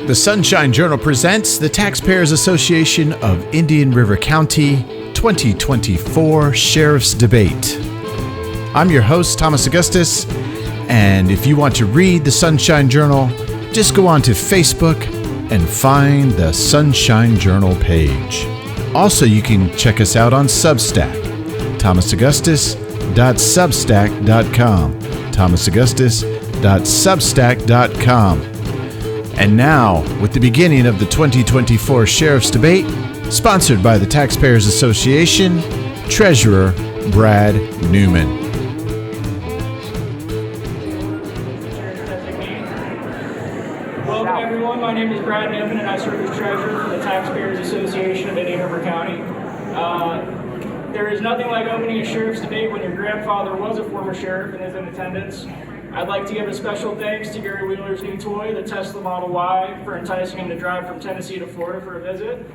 The Sunshine Journal presents the Taxpayers Association of Indian River County 2024 Sheriff's Debate. I'm your host, Thomas Augustus, and if you want to read the Sunshine Journal, just go on to Facebook and find the Sunshine Journal page. Also, you can check us out on Substack, thomasaugustus.substack.com, thomasaugustus.substack.com. And now, with the beginning of the 2024 Sheriff's Debate, sponsored by the Taxpayers Association, Treasurer Brad Newman. Welcome everyone, my name is Brad Newman and I serve as Treasurer for the Taxpayers Association of Indian River County. There is nothing like opening a Sheriff's Debate when your grandfather was a former sheriff and is in attendance. I'd like to give a special thanks to Gary Wheeler's new toy, the Tesla Model Y, for enticing him to drive from Tennessee to Florida for a visit.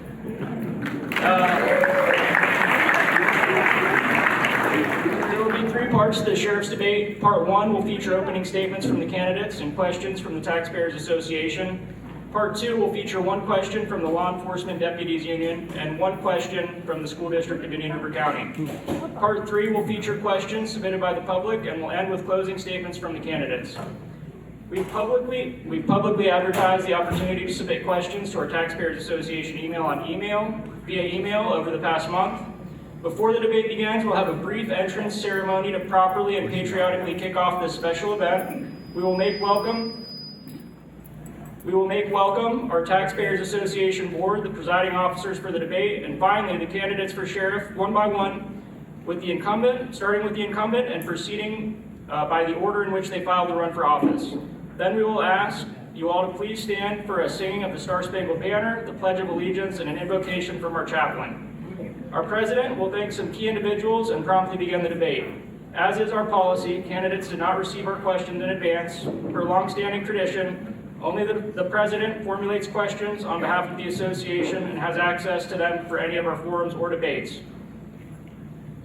There will be three parts to the Sheriff's Debate. Part 1 will feature opening statements from the candidates and questions from the Taxpayers Association. Part 2 will feature one question from the Law Enforcement Deputies Union and one question from the School District of Indian River County. Part 3 will feature questions submitted by the public and will end with closing statements from the candidates. We've publicly advertised the opportunity to submit questions to our Taxpayers Association via email over the past month. Before the debate begins, we'll have a brief entrance ceremony to properly and patriotically kick off this special event. We will make welcome our Taxpayers Association Board, the presiding officers for the debate, and finally the candidates for sheriff one by one, starting with the incumbent and proceeding by the order in which they filed to run for office. Then we will ask you all to please stand for a singing of the Star-Spangled Banner, the Pledge of Allegiance, and an invocation from our chaplain. Our president will thank some key individuals and promptly begin the debate. As is our policy, candidates did not receive our questions in advance. Per long-standing tradition, only the president formulates questions on behalf of the association and has access to them for any of our forums or debates.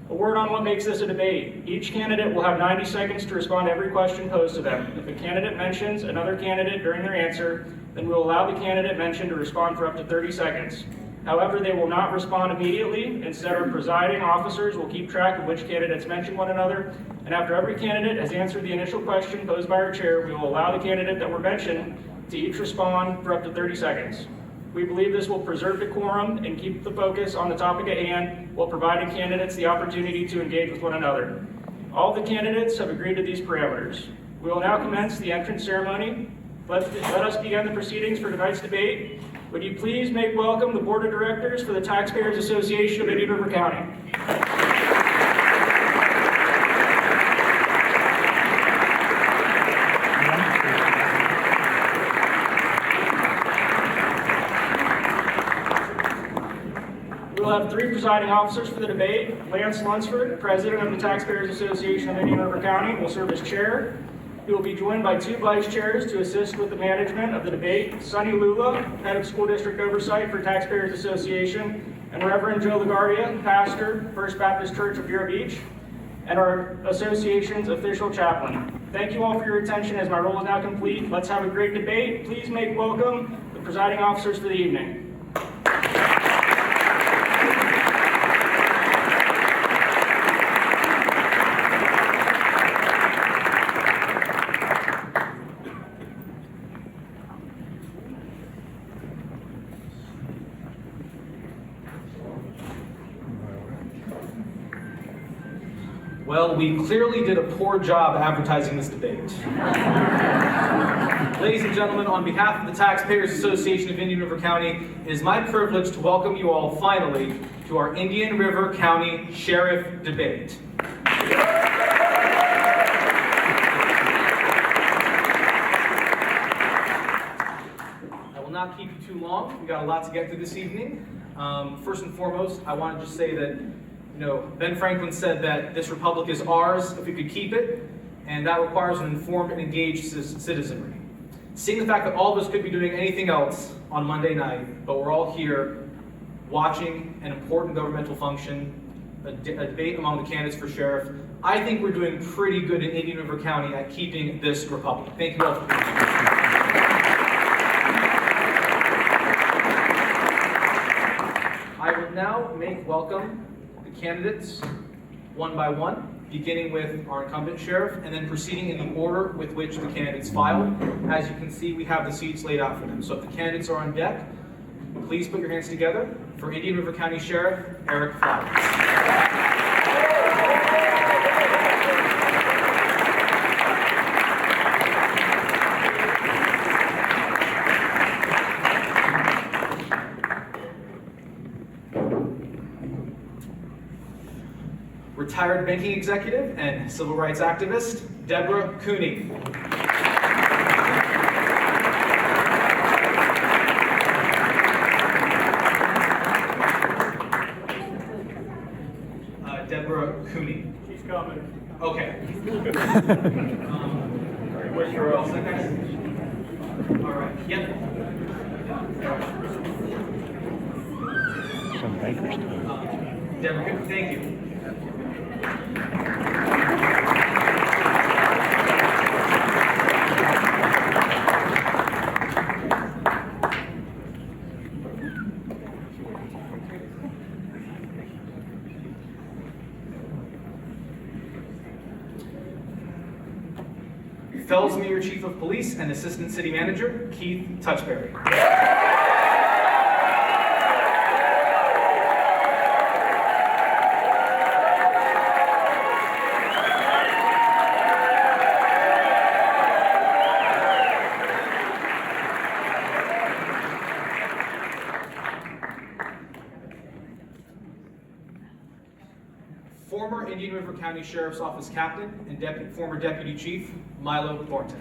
A word on what makes this a debate. Each candidate will have 90 seconds to respond to every question posed to them. If a candidate mentions another candidate during their answer, then we will allow the candidate mentioned to respond for up to 30 seconds. However, they will not respond immediately. Instead, our presiding officers will keep track of which candidates mention one another, and after every candidate has answered the initial question posed by our chair, we will allow the candidate that were mentioned to each respond for up to 30 seconds. We believe this will preserve decorum and keep the focus on the topic at hand while providing candidates the opportunity to engage with one another. All the candidates have agreed to these parameters. We will now commence the entrance ceremony. Let us begin the proceedings for tonight's debate. Would you please make welcome the Board of Directors for the Taxpayers Association of Indian River County. We'll have three presiding officers for the debate. Lance Lunsford, President of the Taxpayers Association of Indian River County, will serve as chair. He will be joined by two vice chairs to assist with the management of the debate. Sonny Lula, Head of School District Oversight for Taxpayers Association, and Reverend Joe Lagaria, Pastor, First Baptist Church of Vero Beach, and our association's official chaplain. Thank you all for your attention as my role is now complete. Let's have a great debate. Please make welcome the presiding officers for the evening. Well, we clearly did a poor job advertising this debate. Ladies and gentlemen, on behalf of the Taxpayers Association of Indian River County, it is my privilege to welcome you all finally to our Indian River County Sheriff Debate. I will not keep you too long. We got a lot to get to this evening. First and foremost, I want to just say that Ben Franklin said that this republic is ours if we could keep it, and that requires an informed and engaged citizenry. Seeing the fact that all of us could be doing anything else on Monday night, but we're all here watching an important governmental function, a debate among the candidates for sheriff, I think we're doing pretty good in Indian River County at keeping this republic. Thank you all for being here. now make welcome the candidates one by one, beginning with our incumbent sheriff and then proceeding in the order with which the candidates filed. As you can see, we have the seats laid out for them. So if the candidates are on deck, please put your hands together for Indian River County Sheriff Eric Flowers. Retired banking executive and civil rights activist, Deborah Cooney. Deborah Cooney. She's coming. Okay. Where's your else next? All right. Yep. Some bankers do. Deborah Cooney, thank you. Fells Mayor Chief of Police and Assistant City Manager, Keith Taxpayers. Former Indian River County Sheriff's Office Captain and former Deputy Chief, Milo Thornton.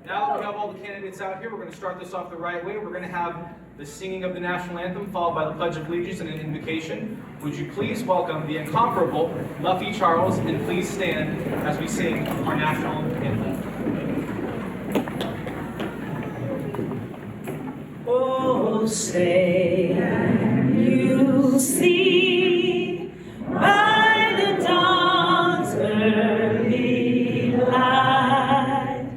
Now that we have all the candidates out here, we're going to start this off the right way. We're going to have the singing of the national anthem, followed by the Pledge of Allegiance and an invocation. Would you please welcome the incomparable Muffy Charles, and please stand as we sing our national anthem. Oh, say you see by the dawn's early light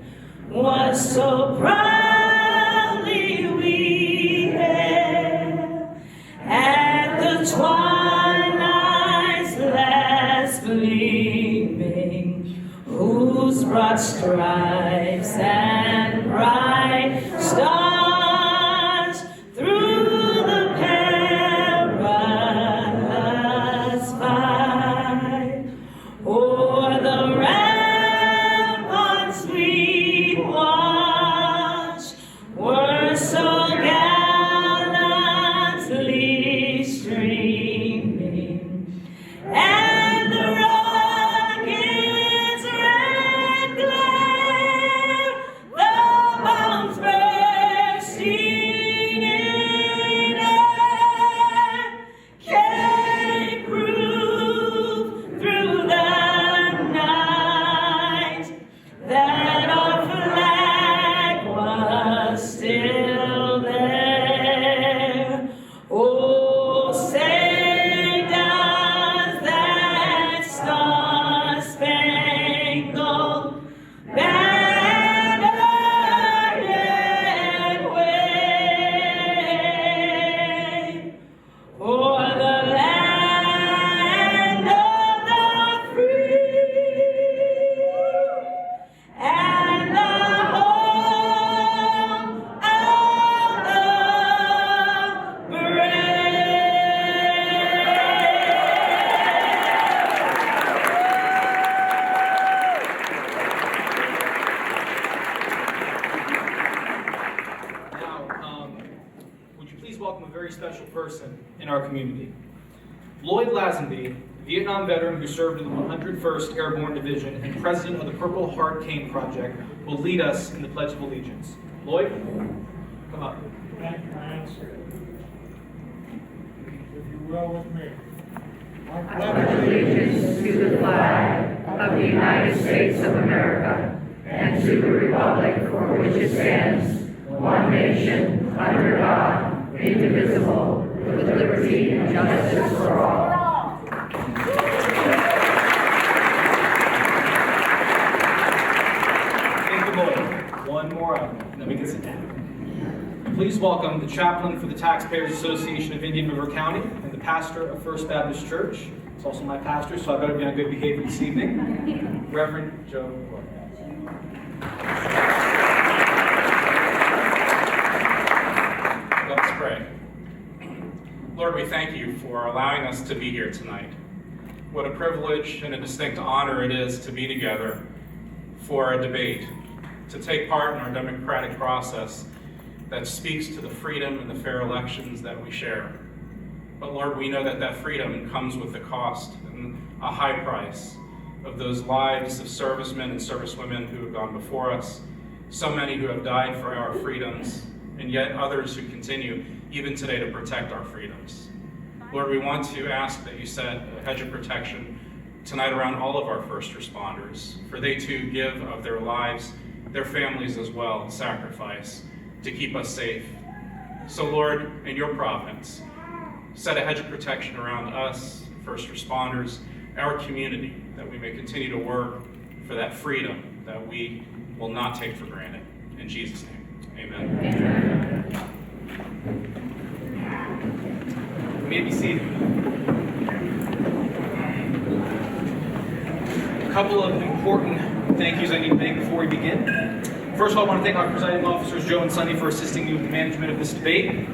what so proudly we hailed at the twilight's last gleaming, whose broad stripes and bright stars through the perilous fight o'er the ramparts we watched were so gallantly streaming, and the rocket's red glare, the bombs bursting in air, gave proof through the night that our flag was still there. Oh, say does that star-spangled banner yet wave for the land of the free and the home of the brave? Now, would you please welcome a very special person in our community. Lloyd Lazenby, Vietnam veteran who served in the 101st Airborne Division and president of the Purple Heart Cane Project, will lead us in the Pledge of Allegiance. Lloyd, come up. Thank you, Lance. If you will with me. I pledge allegiance to the flag of the United States of America and to the republic for which it stands, one nation, under God, indivisible, with liberty and justice for all. Thank you, Lord. One more item, and then we can sit down. Please welcome the chaplain for the Taxpayers Association of Indian River County and the pastor of First Baptist Church. It's also my pastor, so I better be on good behavior this evening. Reverend Joe Roy. Let's pray. Lord, we thank you for allowing us to be here tonight. What a privilege and a distinct honor it is to be together for a debate, to take part in our democratic process that speaks to the freedom and the fair elections that we share. But Lord, we know that that freedom comes with the cost and a high price of those lives of servicemen and servicewomen who have gone before us, so many who have died for our freedoms, and yet others who continue even today to protect our freedoms. Lord, we want to ask that you set a hedge of protection tonight around all of our first responders, for they too give of their lives, their families as well, in sacrifice to keep us safe. So Lord, in your providence, set a hedge of protection around us, first responders, our community, that we may continue to work for that freedom that we will not take for granted. In Jesus' name, amen. Amen. You may be seated. A couple of important thank yous I need to make before we begin. First of all, I want to thank our presiding officers, Joe and Sunny, for assisting me with the management of this debate.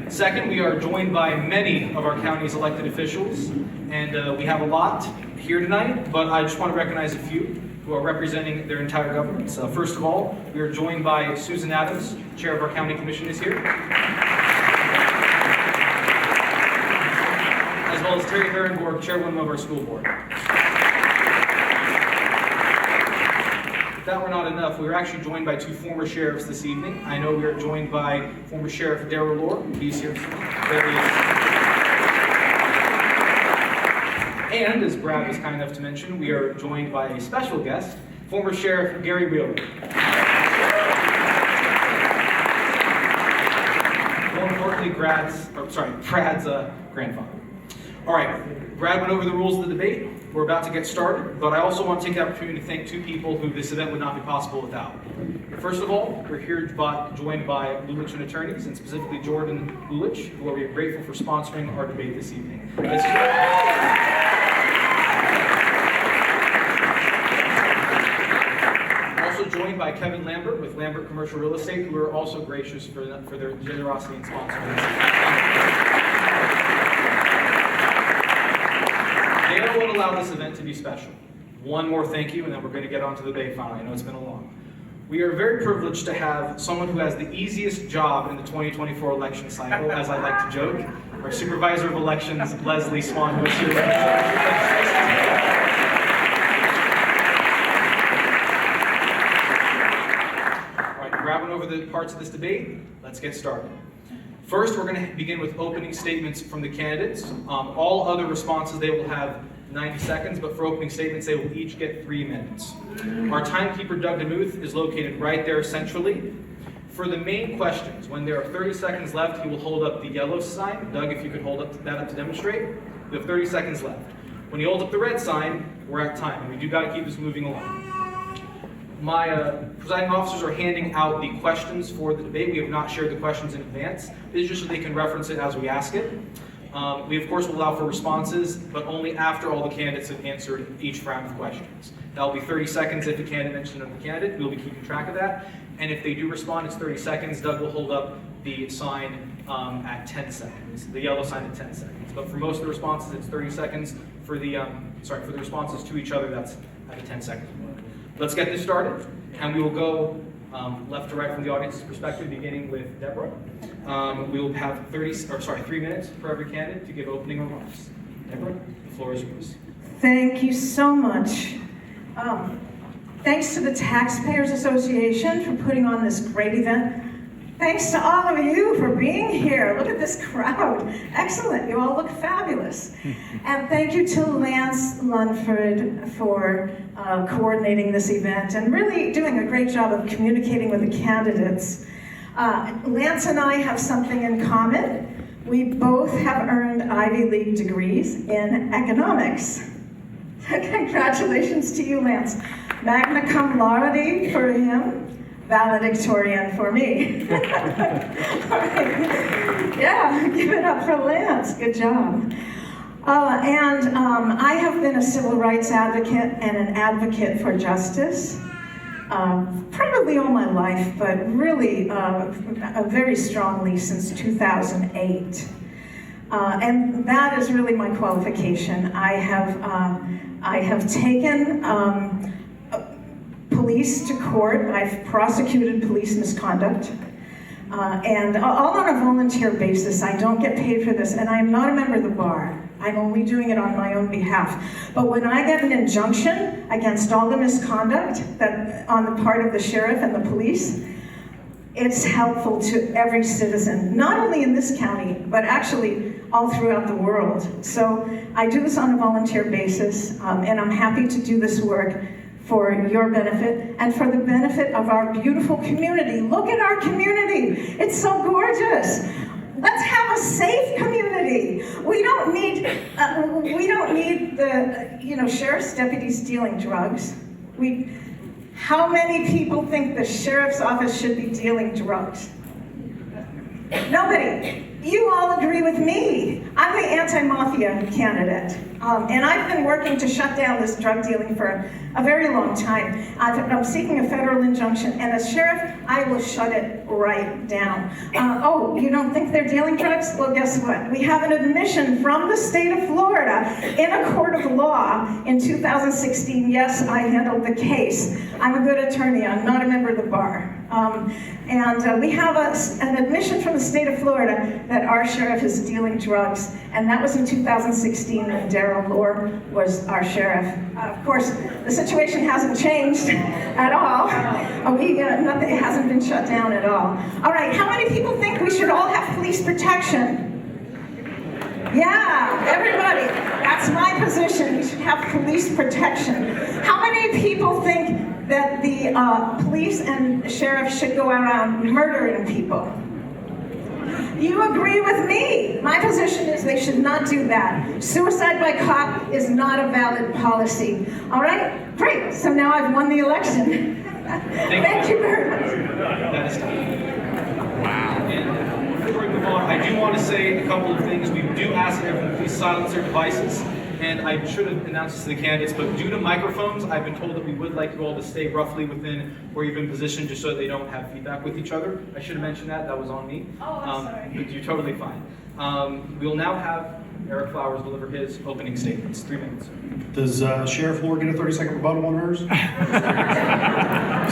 Second, we are joined by many of our county's elected officials, and we have a lot here tonight, but I just want to recognize a few who are representing their entire governments. First of all, we are joined by Susan Adams, chair of our county commission, is here, as well as Terry Herrenborg, chairwoman of our school board. If that were not enough, we are actually joined by two former sheriffs this evening. I know we are joined by former Sheriff Darrell Lord. He's here. There he is. And as Brad was kind enough to mention, we are joined by a special guest, former Sheriff Gary Wheeler. More importantly, Brad's grandfather. All right, Brad went over the rules of the debate. We're about to get started, but I also want to take the opportunity to thank two people who this event would not be possible without. First of all, we're here joined by Lulich and attorneys, and specifically Jordan Lulich, who we are grateful for sponsoring our debate this evening. Also joined by Kevin Lambert with Lambert Commercial Real Estate, who are also gracious for their generosity in sponsoring this. They are what allowed this event to be special. One more thank you, and then we're going to get on to the debate finally. I know it's been a long. We are very privileged to have someone who has the easiest job in the 2024 election cycle, as I like to joke, our Supervisor of Elections, Leslie Swan, who is here. All right, grabbing over the parts of this debate, let's get started. First, we're going to begin with opening statements from the candidates. All other responses, they will have 90 seconds, but for opening statements, they will each get 3 minutes. Our timekeeper, Doug DeMuth, is located right there centrally. For the main questions, when there are 30 seconds left, he will hold up the yellow sign. Doug, if you could hold that up to demonstrate. We have 30 seconds left. When he holds up the red sign, we're at time, and we do got to keep this moving along. My presiding officers are handing out the questions for the debate. We have not shared the questions in advance. This is just so they can reference it as we ask it. We, of course, will allow for responses, but only after all the candidates have answered each round of questions. That will be 30 seconds if the candidate mentions another candidate. We'll be keeping track of that. And if they do respond, it's 30 seconds. Doug will hold up the sign at 10 seconds, the yellow sign at 10 seconds. But for most of the responses, it's 30 seconds. For the responses to each other, that's at a 10-second mark. Let's get this started, and we will go left to right from the audience's perspective, beginning with Deborah. We will have 3 minutes for every candidate to give opening remarks. Deborah, the floor is yours. Thank you so much. Thanks to the Taxpayers Association for putting on this great event. Thanks to all of you for being here. Look at this crowd. Excellent. You all look fabulous. And thank you to Lance Lunford for coordinating this event and really doing a great job of communicating with the candidates. Lance and I have something in common. We both have earned Ivy League degrees in economics. Congratulations to you, Lance. Magna cum laude for him, valedictorian for me. Yeah, give it up for Lance, good job. I have been a civil rights advocate and an advocate for justice, probably all my life, but really very strongly since 2008. And that is really my qualification. I have taken police to court. I've prosecuted police misconduct. And all on a volunteer basis. I don't get paid for this, and I am not a member of the bar. I'm only doing it on my own behalf. But when I get an injunction against all the misconduct that on the part of the sheriff and the police, it's helpful to every citizen, not only in this county, but actually all throughout the world. So I do this on a volunteer basis, and I'm happy to do this work for your benefit and for the benefit of our beautiful community. Look at our community. It's so gorgeous. Let's have a safe community. We don't need the sheriff's deputies dealing drugs. How many people think the sheriff's office should be dealing drugs? Nobody. You all agree with me. I'm the anti-mafia candidate. And I've been working to shut down this drug dealing for a very long time. I'm seeking a federal injunction, and as sheriff, I will shut it right down. Oh, you don't think they're dealing drugs? Well, guess what? We have an admission from the state of Florida in a court of law in 2016. Yes, I handled the case. I'm a good attorney. I'm not a member of the bar. We have an admission from the state of Florida that our sheriff is dealing drugs, and that was in 2016 when Darrell Moore was our sheriff. Of course, the situation hasn't changed at all. Nothing hasn't been shut down at all. All right, how many people think we should all have police protection? Yeah, everybody. That's my position. We should have police protection. How many people think that the police and sheriff should go around murdering people? You agree with me. My position is they should not do that. Suicide by cop is not a valid policy. All right? Great. So now I've won the election. Thank you very much. That is time. Wow. And before we move on, I do want to say a couple of things. We do ask everyone to please silence their devices. And I should have announced this to the candidates, but due to microphones, I've been told that we would like you all to stay roughly within where you've been positioned just so they don't have feedback with each other. I should have mentioned that. That was on me. Oh, I'm sorry. But you're totally fine. We will now have Eric Flowers deliver his opening statements. 3 minutes. Does Sheriff Moore get a 30-second rebuttal on hers?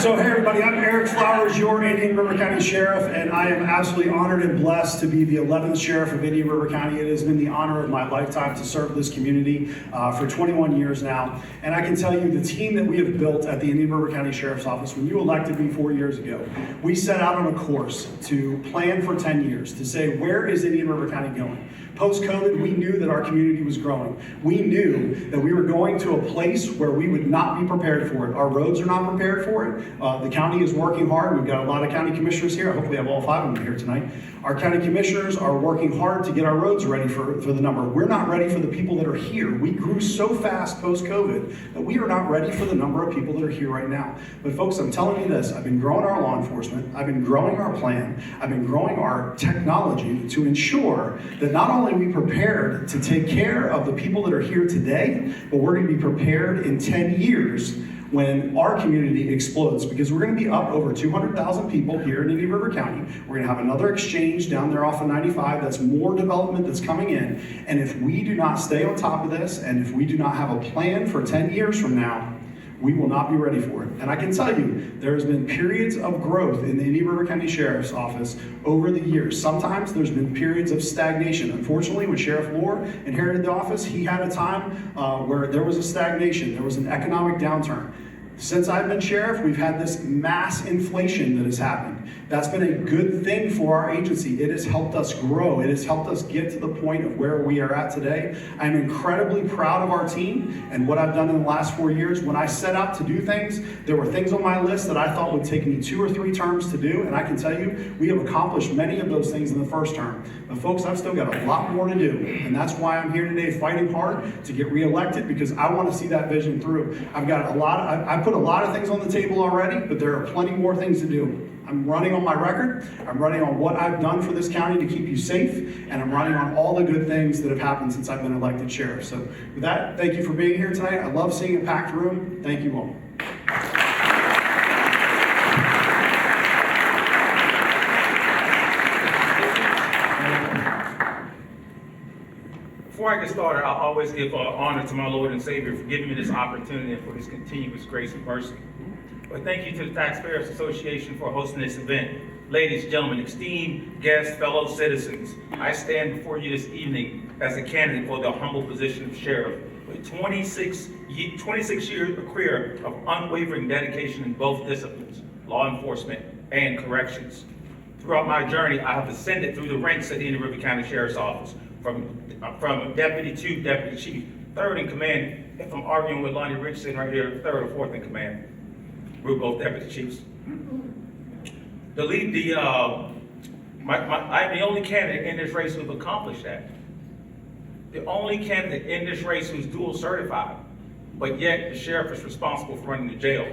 So, hey everybody, I'm Eric Flowers, your Indian River County Sheriff, and I am absolutely honored and blessed to be the 11th Sheriff of Indian River County. It has been the honor of my lifetime to serve this community for 21 years now. And I can tell you the team that we have built at the Indian River County Sheriff's Office, when you elected me 4 years ago, we set out on a course to plan for 10 years, to say, where is Indian River County going? Post-COVID, we knew that our community was growing. We knew that we were going to a place where we would not be prepared for it. Our roads are not prepared for it. The county is working hard. We've got a lot of county commissioners here. I hope we have all 5 of them here tonight. Our county commissioners are working hard to get our roads ready for the number. We're not ready for the people that are here. We grew so fast post-COVID that we are not ready for the number of people that are here right now. But folks, I'm telling you this, I've been growing our law enforcement. I've been growing our plan. I've been growing our technology to ensure that not only are we prepared to take care of the people that are here today, but we're going to be prepared in 10 years when our community explodes, because we're going to be up over 200,000 people here in Indian River County. We're going to have another exchange down there off of 95. That's more development that's coming in. And if we do not stay on top of this, and if we do not have a plan for 10 years from now, we will not be ready for it. And I can tell you, there has been periods of growth in the Indian River County Sheriff's Office over the years. Sometimes there's been periods of stagnation. Unfortunately, when Sheriff Moore inherited the office, he had a time where there was a stagnation. There was an economic downturn. Since I've been sheriff, we've had this mass inflation that has happened. That's been a good thing for our agency. It has helped us grow. It has helped us get to the point of where we are at today. I'm incredibly proud of our team and what I've done in the last 4 years. When I set out to do things, there were things on my list that I thought would take me 2 or 3 terms to do, and I can tell you, we have accomplished many of those things in the first term. But folks, I've still got a lot more to do, and that's why I'm here today fighting hard to get reelected, because I want to see that vision through. I've put a lot of things on the table already, but there are plenty more things to do. I'm running on my record, I'm running on what I've done for this county to keep you safe, and I'm running on all the good things that have happened since I've been elected sheriff. So with that, thank you for being here tonight. I love seeing a packed room. Thank you all. Before I get started, I'll always give honor to my Lord and Savior for giving me this opportunity and for his continuous grace and mercy. But thank you to the Taxpayers Association for hosting this event. Ladies, gentlemen, esteemed guests, fellow citizens, I stand before you this evening as a candidate for the humble position of sheriff with 26 years of career of unwavering dedication in both disciplines, law enforcement and corrections. Throughout my journey, I have ascended through the ranks at the Indian River County Sheriff's Office, from deputy to deputy chief, third in command. If I'm arguing with Lonnie Richardson right here, third or fourth in command. We're both deputy chiefs. I'm the only candidate in this race who's accomplished that. The only candidate in this race who's dual certified, but yet the sheriff is responsible for running the jail.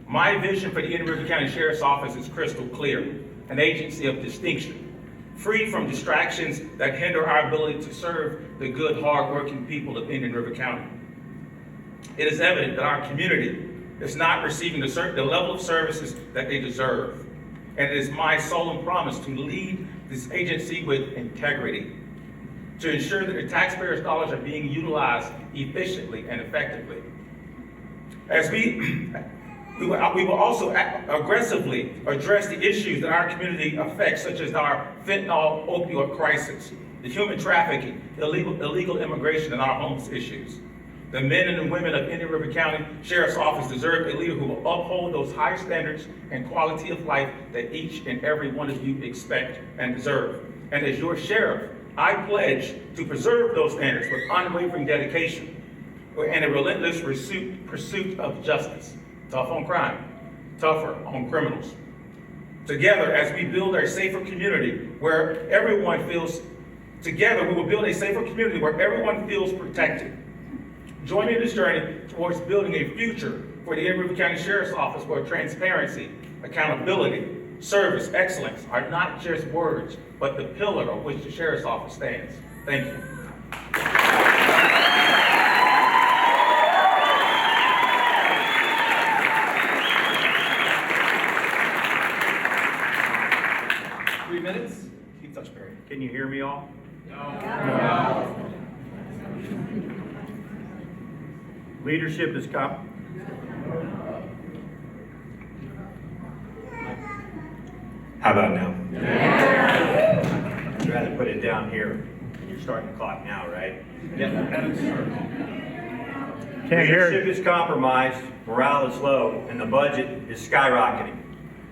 My vision for the Indian River County Sheriff's Office is crystal clear: an agency of distinction, free from distractions that hinder our ability to serve the good, hard-working people of Indian River County. It is evident that our community is not receiving the level of services that they deserve. And it is my solemn promise to lead this agency with integrity, to ensure that the taxpayers' dollars are being utilized efficiently and effectively. As we will also aggressively address the issues that our community affects, such as our fentanyl opioid crisis, the human trafficking, illegal immigration, and our homeless issues. The men and the women of Indian River County Sheriff's Office deserve a leader who will uphold those high standards and quality of life that each and every one of you expect and deserve. And as your sheriff, I pledge to preserve those standards with unwavering dedication and a relentless pursuit of justice. Tough on crime, tougher on criminals. Together, as we build a safer community where everyone feels, together we will build a safer community where everyone feels protected. Join me in this journey towards building a future for the Indian River County Sheriff's Office where transparency, accountability, service, excellence are not just words, but the pillar on which the Sheriff's Office stands. Thank you. 3 minutes. Keith Touchberry. Can you hear me all? No. Leadership is How about now? I'd rather put it down here. You're starting the clock now, right? Leadership is compromised, morale is low, and the budget is skyrocketing.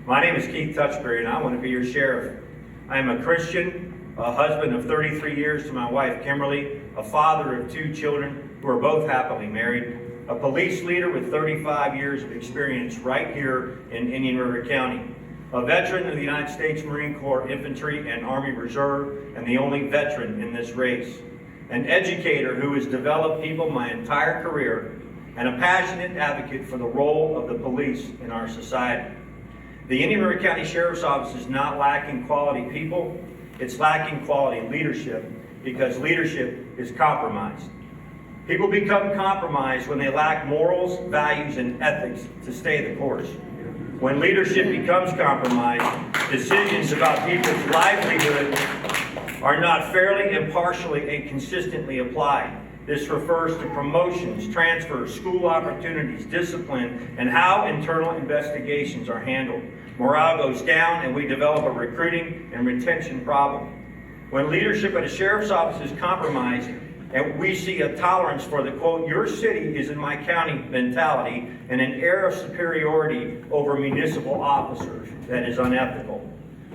My name is Keith Touchberry, and I want to be your sheriff. I am a Christian, a husband of 33 years to my wife Kimberly, a father of 2 children who are both happily married, a police leader with 35 years of experience right here in Indian River County, a veteran of the United States Marine Corps Infantry and Army Reserve, and the only veteran in this race, an educator who has developed people my entire career, and a passionate advocate for the role of the police in our society. The Indian River County Sheriff's Office is not lacking quality people, it's lacking quality leadership, because leadership is compromised. People become compromised when they lack morals, values, and ethics to stay the course. When leadership becomes compromised, decisions about people's livelihood are not fairly, impartially, and consistently applied. This refers to promotions, transfers, school opportunities, discipline, and how internal investigations are handled. Morale goes down, and we develop a recruiting and retention problem. When leadership at a sheriff's office is compromised, and we see a tolerance for the quote, "your city is in my county" mentality and an air of superiority over municipal officers that is unethical.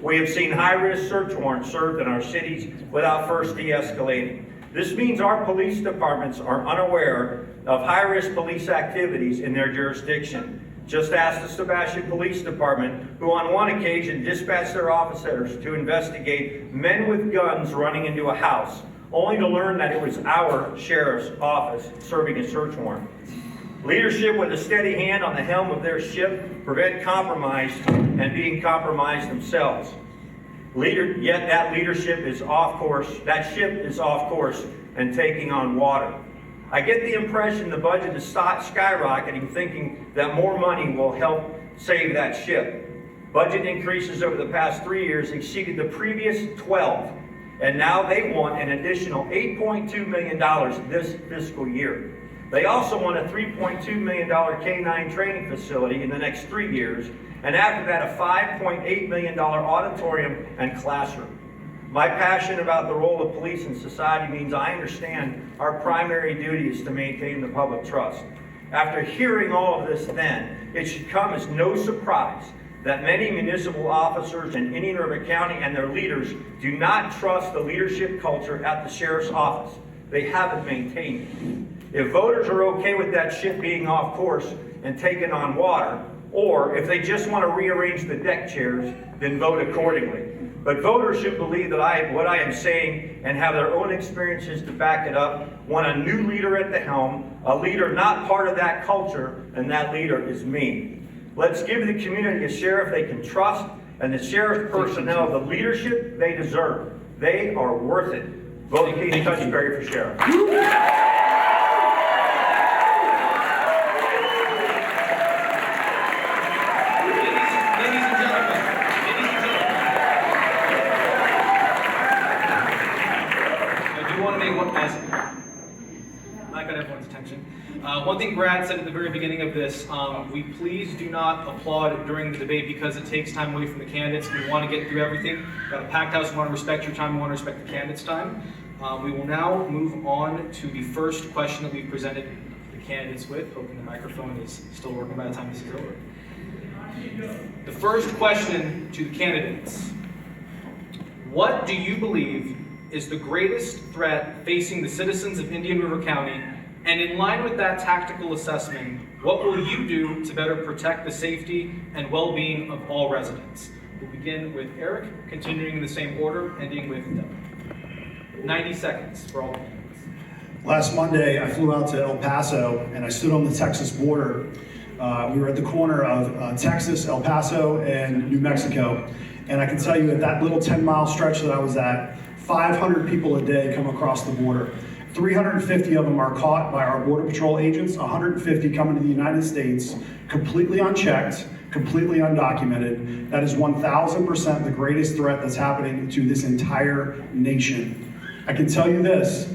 We have seen high-risk search warrants served in our cities without first de-escalating. This means our police departments are unaware of high-risk police activities in their jurisdiction. Just ask the Sebastian Police Department, who on one occasion dispatched their officers to investigate men with guns running into a house, only to learn that it was our sheriff's office serving a search warrant. Leadership with a steady hand on the helm of their ship prevent compromise and being compromised themselves. Yet that leadership is off course, that ship is off course and taking on water. I get the impression the budget is skyrocketing, thinking that more money will help save that ship. Budget increases over the past 3 years exceeded the previous 12, and now they want an additional $8.2 million this fiscal year. They also want a $3.2 million K-9 training facility in the next 3 years, and after that a $5.8 million auditorium and classroom. My passion about the role of police in society means I understand our primary duty is to maintain the public trust. After hearing all of this then, it should come as no surprise that many municipal officers in Indian River County and their leaders do not trust the leadership culture at the sheriff's office. They haven't maintained it. If voters are okay with that ship being off course and taking on water, or if they just want to rearrange the deck chairs, then vote accordingly. But voters should believe that what I am saying and have their own experiences to back it up, want a new leader at the helm, a leader not part of that culture, and that leader is me. Let's give the community a sheriff they can trust and the sheriff personnel the leadership they deserve. They are worth it. Vote Keith Taxpayers for sheriff. I got everyone's attention. One thing Brad said at the very beginning of this, we please do not applaud during the debate because it takes time away from the candidates. We want to get through everything. We've got a packed house. We want to respect your time. We want to respect the candidates' time. We will now move on to the first question that we've presented the candidates with. Hoping the microphone is still working by the time this is over. The first question to the candidates. What do you believe is the greatest threat facing the citizens of Indian River County? And in line with that tactical assessment, what will you do to better protect the safety and well-being of all residents? We'll begin with Eric, continuing in the same order, ending with Devin. 90 seconds for all candidates. Last Monday, I flew out to El Paso and I stood on the Texas border. We were at the corner of Texas, El Paso, and New Mexico. And I can tell you at that little 10-mile stretch that I was at, 500 people a day come across the border. 350 of them are caught by our Border Patrol agents, 150 coming to the United States, completely unchecked, completely undocumented. That is 1,000% the greatest threat that's happening to this entire nation. I can tell you this,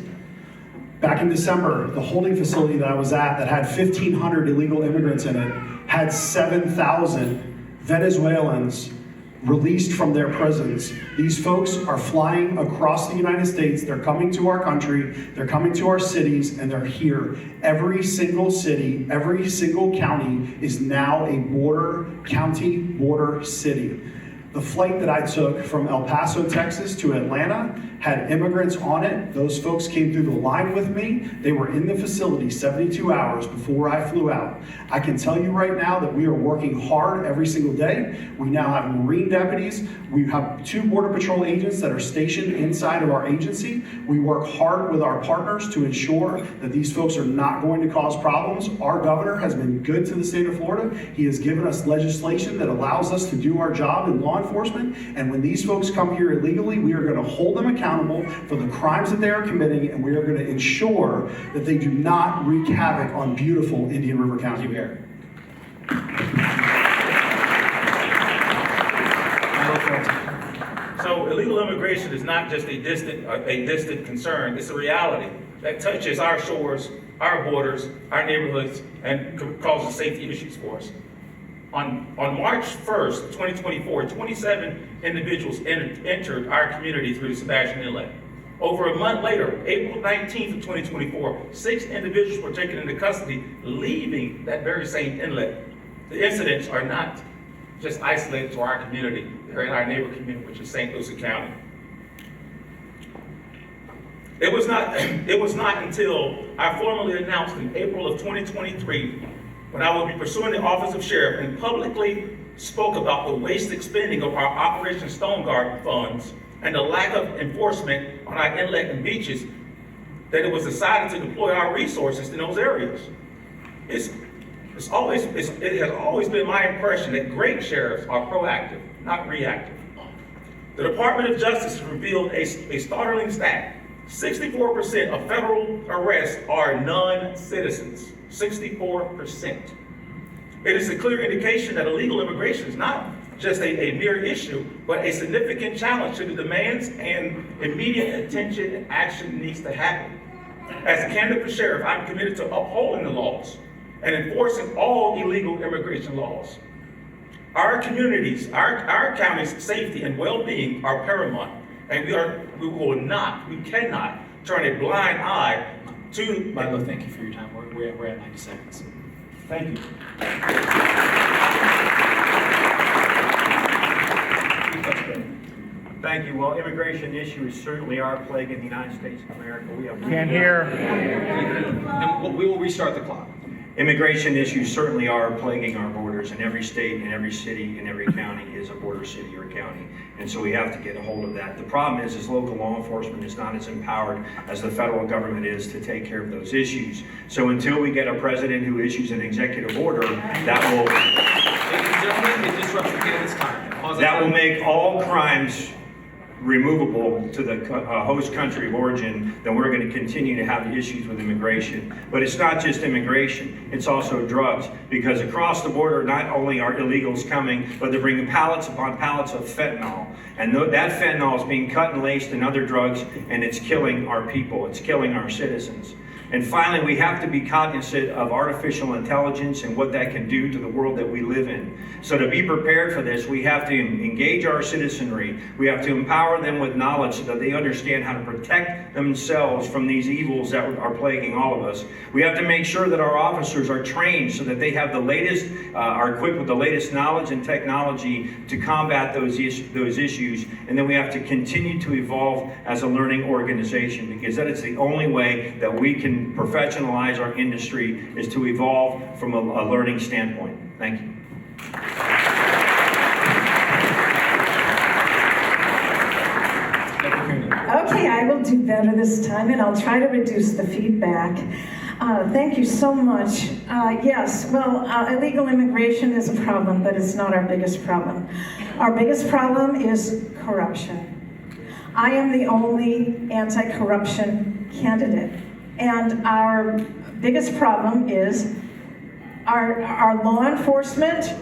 back in December, the holding facility that I was at that had 1,500 illegal immigrants in it had 7,000 Venezuelans released from their prisons. These folks are flying across the United States. They're coming to our country, they're coming to our cities, and they're here. Every single city, every single county is now a border county, border city. The flight that I took from El Paso, Texas to Atlanta had immigrants on it. Those folks came through the line with me. They were in the facility 72 hours before I flew out. I can tell you right now that we are working hard every single day. We now have Marine deputies. We have 2 Border Patrol agents that are stationed inside of our agency. We work hard with our partners to ensure that these folks are not going to cause problems. Our governor has been good to the state of Florida. He has given us legislation that allows us to do our job in law enforcement. And when these folks come here illegally, we are going to hold them accountable for the crimes that they are committing, and we are going to ensure that they do not wreak havoc on beautiful Indian River County. Thank you, Eric. So illegal immigration is not just a distant concern, it's a reality that touches our shores, our borders, our neighborhoods, and causes safety issues for us. On March 1st, 2024, 27 individuals entered our community through the Sebastian Inlet. Over a month later, April 19th of 2024, 6 individuals were taken into custody, leaving that very same inlet. The incidents are not just isolated to our community. They're in our neighbor community, which is St. Lucie County. It was not until I formally announced in April of 2023, when I will be pursuing the office of sheriff and publicly spoke about the wasted spending of our Operation Stone Garden funds and the lack of enforcement on our inlet and beaches, that it was decided to deploy our resources in those areas. It has always been my impression that great sheriffs are proactive, not reactive. The Department of Justice has revealed a startling stat. 64% of federal arrests are non-citizens. 64%. It is a clear indication that illegal immigration is not just a mere issue, but a significant challenge to the demands, and immediate attention and action needs to happen. As a candidate for sheriff, I'm committed to upholding the laws and enforcing all illegal immigration laws. Our communities, our county's safety and well-being are paramount, and we cannot turn a blind eye to. Milo, thank you for your time. We're at 90 seconds. Thank you. Thank you. Well, immigration issues certainly are plaguing the United States of America. We have Can't hear. And we will restart the clock. Immigration issues certainly are plaguing our borders, and every state and every city and every county is a border city or county. And so we have to get a hold of that. The problem is local law enforcement is not as empowered as the federal government is to take care of those issues. So until we get a president who issues an executive order, that will... Ladies and gentlemen, it disrupts the candidate's time. That will make all crimes removable to the host country of origin, then we're going to continue to have issues with immigration. But it's not just immigration, it's also drugs, because across the border, not only are illegals coming, but they're bringing pallets upon pallets of fentanyl. And that fentanyl is being cut and laced in other drugs, and it's killing our people, it's killing our citizens. And finally, we have to be cognizant of artificial intelligence and what that can do to the world that we live in. So to be prepared for this, we have to engage our citizenry. We have to empower them with knowledge so that they understand how to protect themselves from these evils that are plaguing all of us. We have to make sure that our officers are trained so that they have the latest, are equipped with the latest knowledge and technology to combat those issues. And then we have to continue to evolve as a learning organization, because that is the only way that we can professionalize our industry, is to evolve from a learning standpoint. Thank you. Okay, I will do better this time, and I'll try to reduce the feedback. Thank you so much. Yes, well, illegal immigration is a problem, but it's not our biggest problem. Our biggest problem is corruption. I am the only anti-corruption candidate. And our biggest problem is our law enforcement,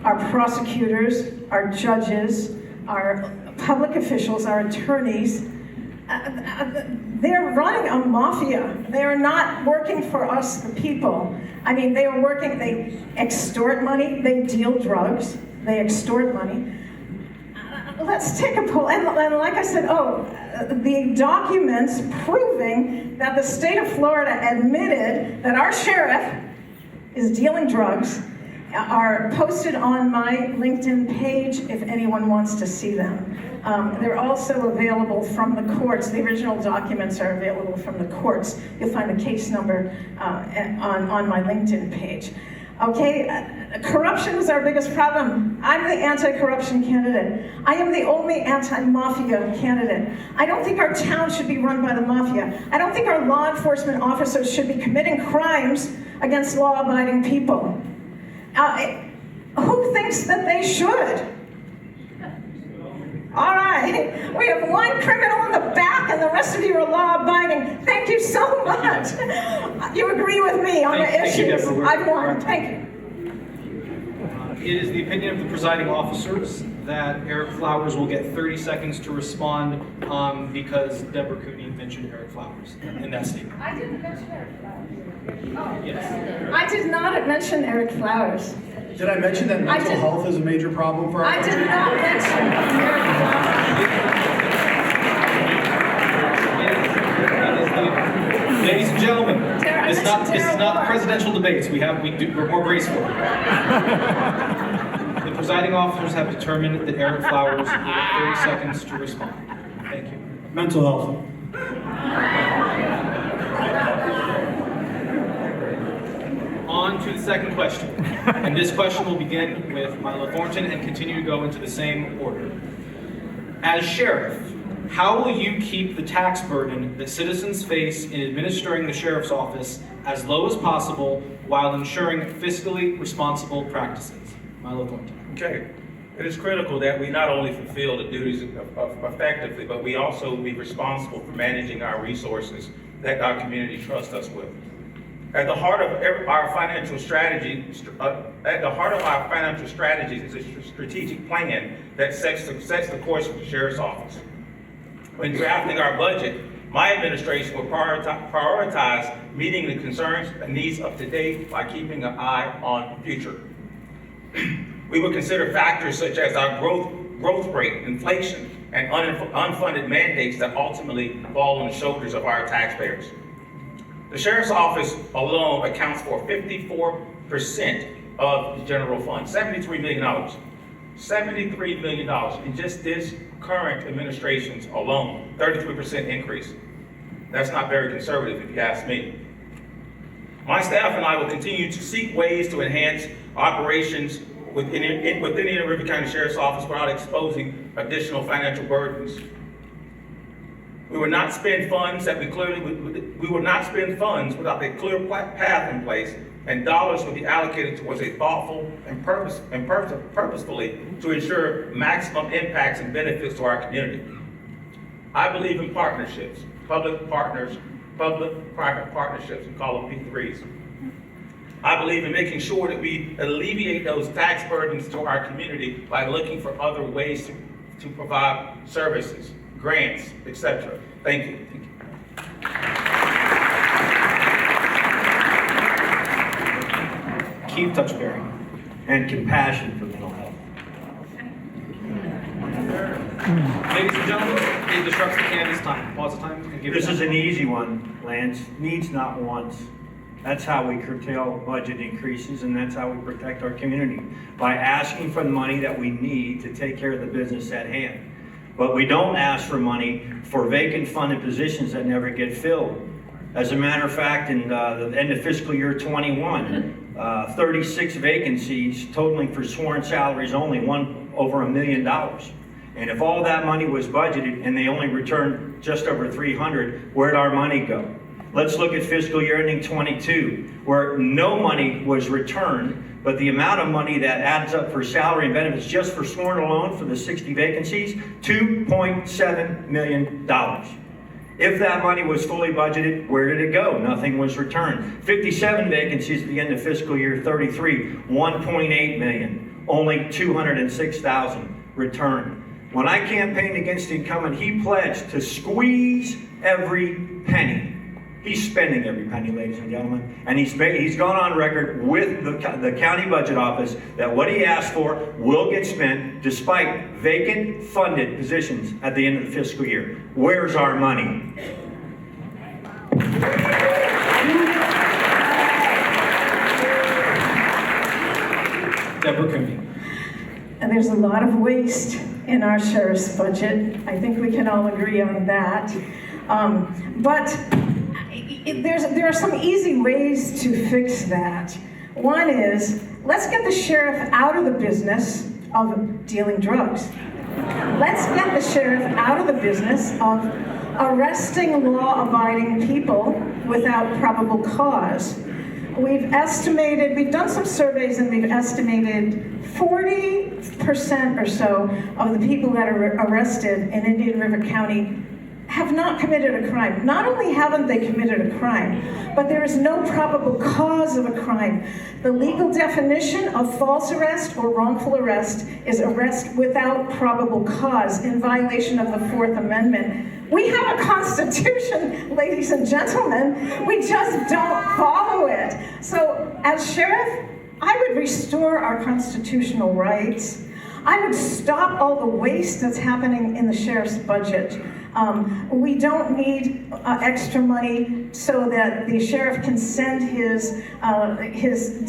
our prosecutors, our judges, our public officials, our attorneys. They're running a mafia. They are not working for us, the people. I mean, they are working, they extort money, they deal drugs, they extort money. Let's take a poll, and like I said, the documents proving that the state of Florida admitted that our sheriff is dealing drugs are posted on my LinkedIn page if anyone wants to see them. They're also available from the courts. The original documents are available from the courts. You'll find the case number on my LinkedIn page. Okay, corruption is our biggest problem. I'm the anti-corruption candidate. I am the only anti-mafia candidate. I don't think our town should be run by the mafia. I don't think our law enforcement officers should be committing crimes against law-abiding people. Who thinks that they should? All right, we have one criminal in the back and the rest of you are law-abiding. Thank you so much. You agree with me on the issues. I've won. Thank you. It is the opinion of the presiding officers that Eric Flowers will get 30 seconds to respond because Deborah Cooney mentioned Eric Flowers in that statement. I didn't mention Eric Flowers. Oh. Yes. I did not mention Eric Flowers. Did I mention that mental health is a major problem for our country? I did not mention Eric Flowers. Ladies and gentlemen, this is not the presidential debates. We're more graceful. The presiding officers have determined that Eric Flowers will have 30 seconds to respond. Thank you. Mental health. On to the second question. And this question will begin with Milo Thornton and continue to go into the same order. As sheriff, how will you keep the tax burden that citizens face in administering the sheriff's office as low as possible while ensuring fiscally responsible practices? Milo Thornton. Okay. It is critical that we not only fulfill the duties effectively, but we also be responsible for managing our resources that our community trusts us with. At the heart of our financial strategy, is a strategic plan that sets the course for the sheriff's office. When drafting our budget, my administration will prioritize meeting the concerns and needs of today by keeping an eye on the future. We will consider factors such as our growth rate, inflation, and unfunded mandates that ultimately fall on the shoulders of our taxpayers. The Sheriff's Office alone accounts for 54% of the general fund, $73 million. $73 million in just this current administration's alone, 33% increase. That's not very conservative if you ask me. My staff and I will continue to seek ways to enhance operations within the Indian River County Sheriff's Office without exposing additional financial burdens. We will not spend funds without a clear path in place, and dollars will be allocated towards a thoughtful and purposefully to ensure maximum impacts and benefits to our community. I believe in partnerships, public-private partnerships, and call them P3s. I believe in making sure that we alleviate those tax burdens to our community by looking for other ways to provide services, grants, etc. Thank you. Keith Touchberry. And compassion for mental health. Ladies and gentlemen, it disrupts the candidate's time. Pause the time and give This it is an easy one, Lance. Needs not wants. That's how we curtail budget increases, and that's how we protect our community, by asking for the money that we need to take care of the business at hand. But we don't ask for money for vacant funded positions that never get filled. As a matter of fact, in the end of fiscal year 21, 36 vacancies totaling for sworn salaries only, one over $1 million. And if all that money was budgeted and they only returned just over 300, where'd our money go? Let's look at fiscal year ending 22, where no money was returned, but the amount of money that adds up for salary and benefits just for sworn alone for the 60 vacancies, $2.7 million. If that money was fully budgeted, where did it go? Nothing was returned. 57 vacancies at the end of fiscal year 33, $1.8 million, only $206,000 returned. When I campaigned against the incumbent, he pledged to squeeze every penny. He's spending every penny, ladies and gentlemen, and he's gone on record with the county budget office that what he asked for will get spent despite vacant funded positions at the end of the fiscal year. Where's our money? Deborah Cooney. And there's a lot of waste in our sheriff's budget. I think we can all agree on that. But there are some easy ways to fix that. One is, let's get the sheriff out of the business of dealing drugs. Let's get the sheriff out of the business of arresting law-abiding people without probable cause. We've done some surveys, and we've estimated 40% or so of the people that are arrested in Indian River County have not committed a crime. Not only haven't they committed a crime, but there is no probable cause of a crime. The legal definition of false arrest or wrongful arrest is arrest without probable cause, in violation of the Fourth Amendment. We have a constitution, ladies and gentlemen. We just don't follow it. So as sheriff, I would restore our constitutional rights. I would stop all the waste that's happening in the sheriff's budget. We don't need extra money so that the sheriff can send his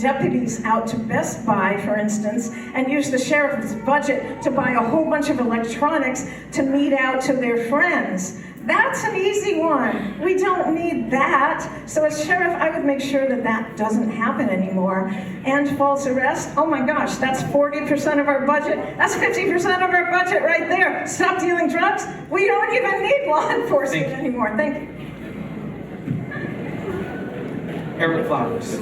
deputies out to Best Buy, for instance, and use the sheriff's budget to buy a whole bunch of electronics to meet out to their friends. That's an easy one. We don't need that. So as sheriff, I would make sure that that doesn't happen anymore. And false arrest, oh my gosh, that's 40% of our budget. That's 50% of our budget right there. Stop dealing drugs. We don't even need law enforcement anymore. Thank you. Eric Flowers.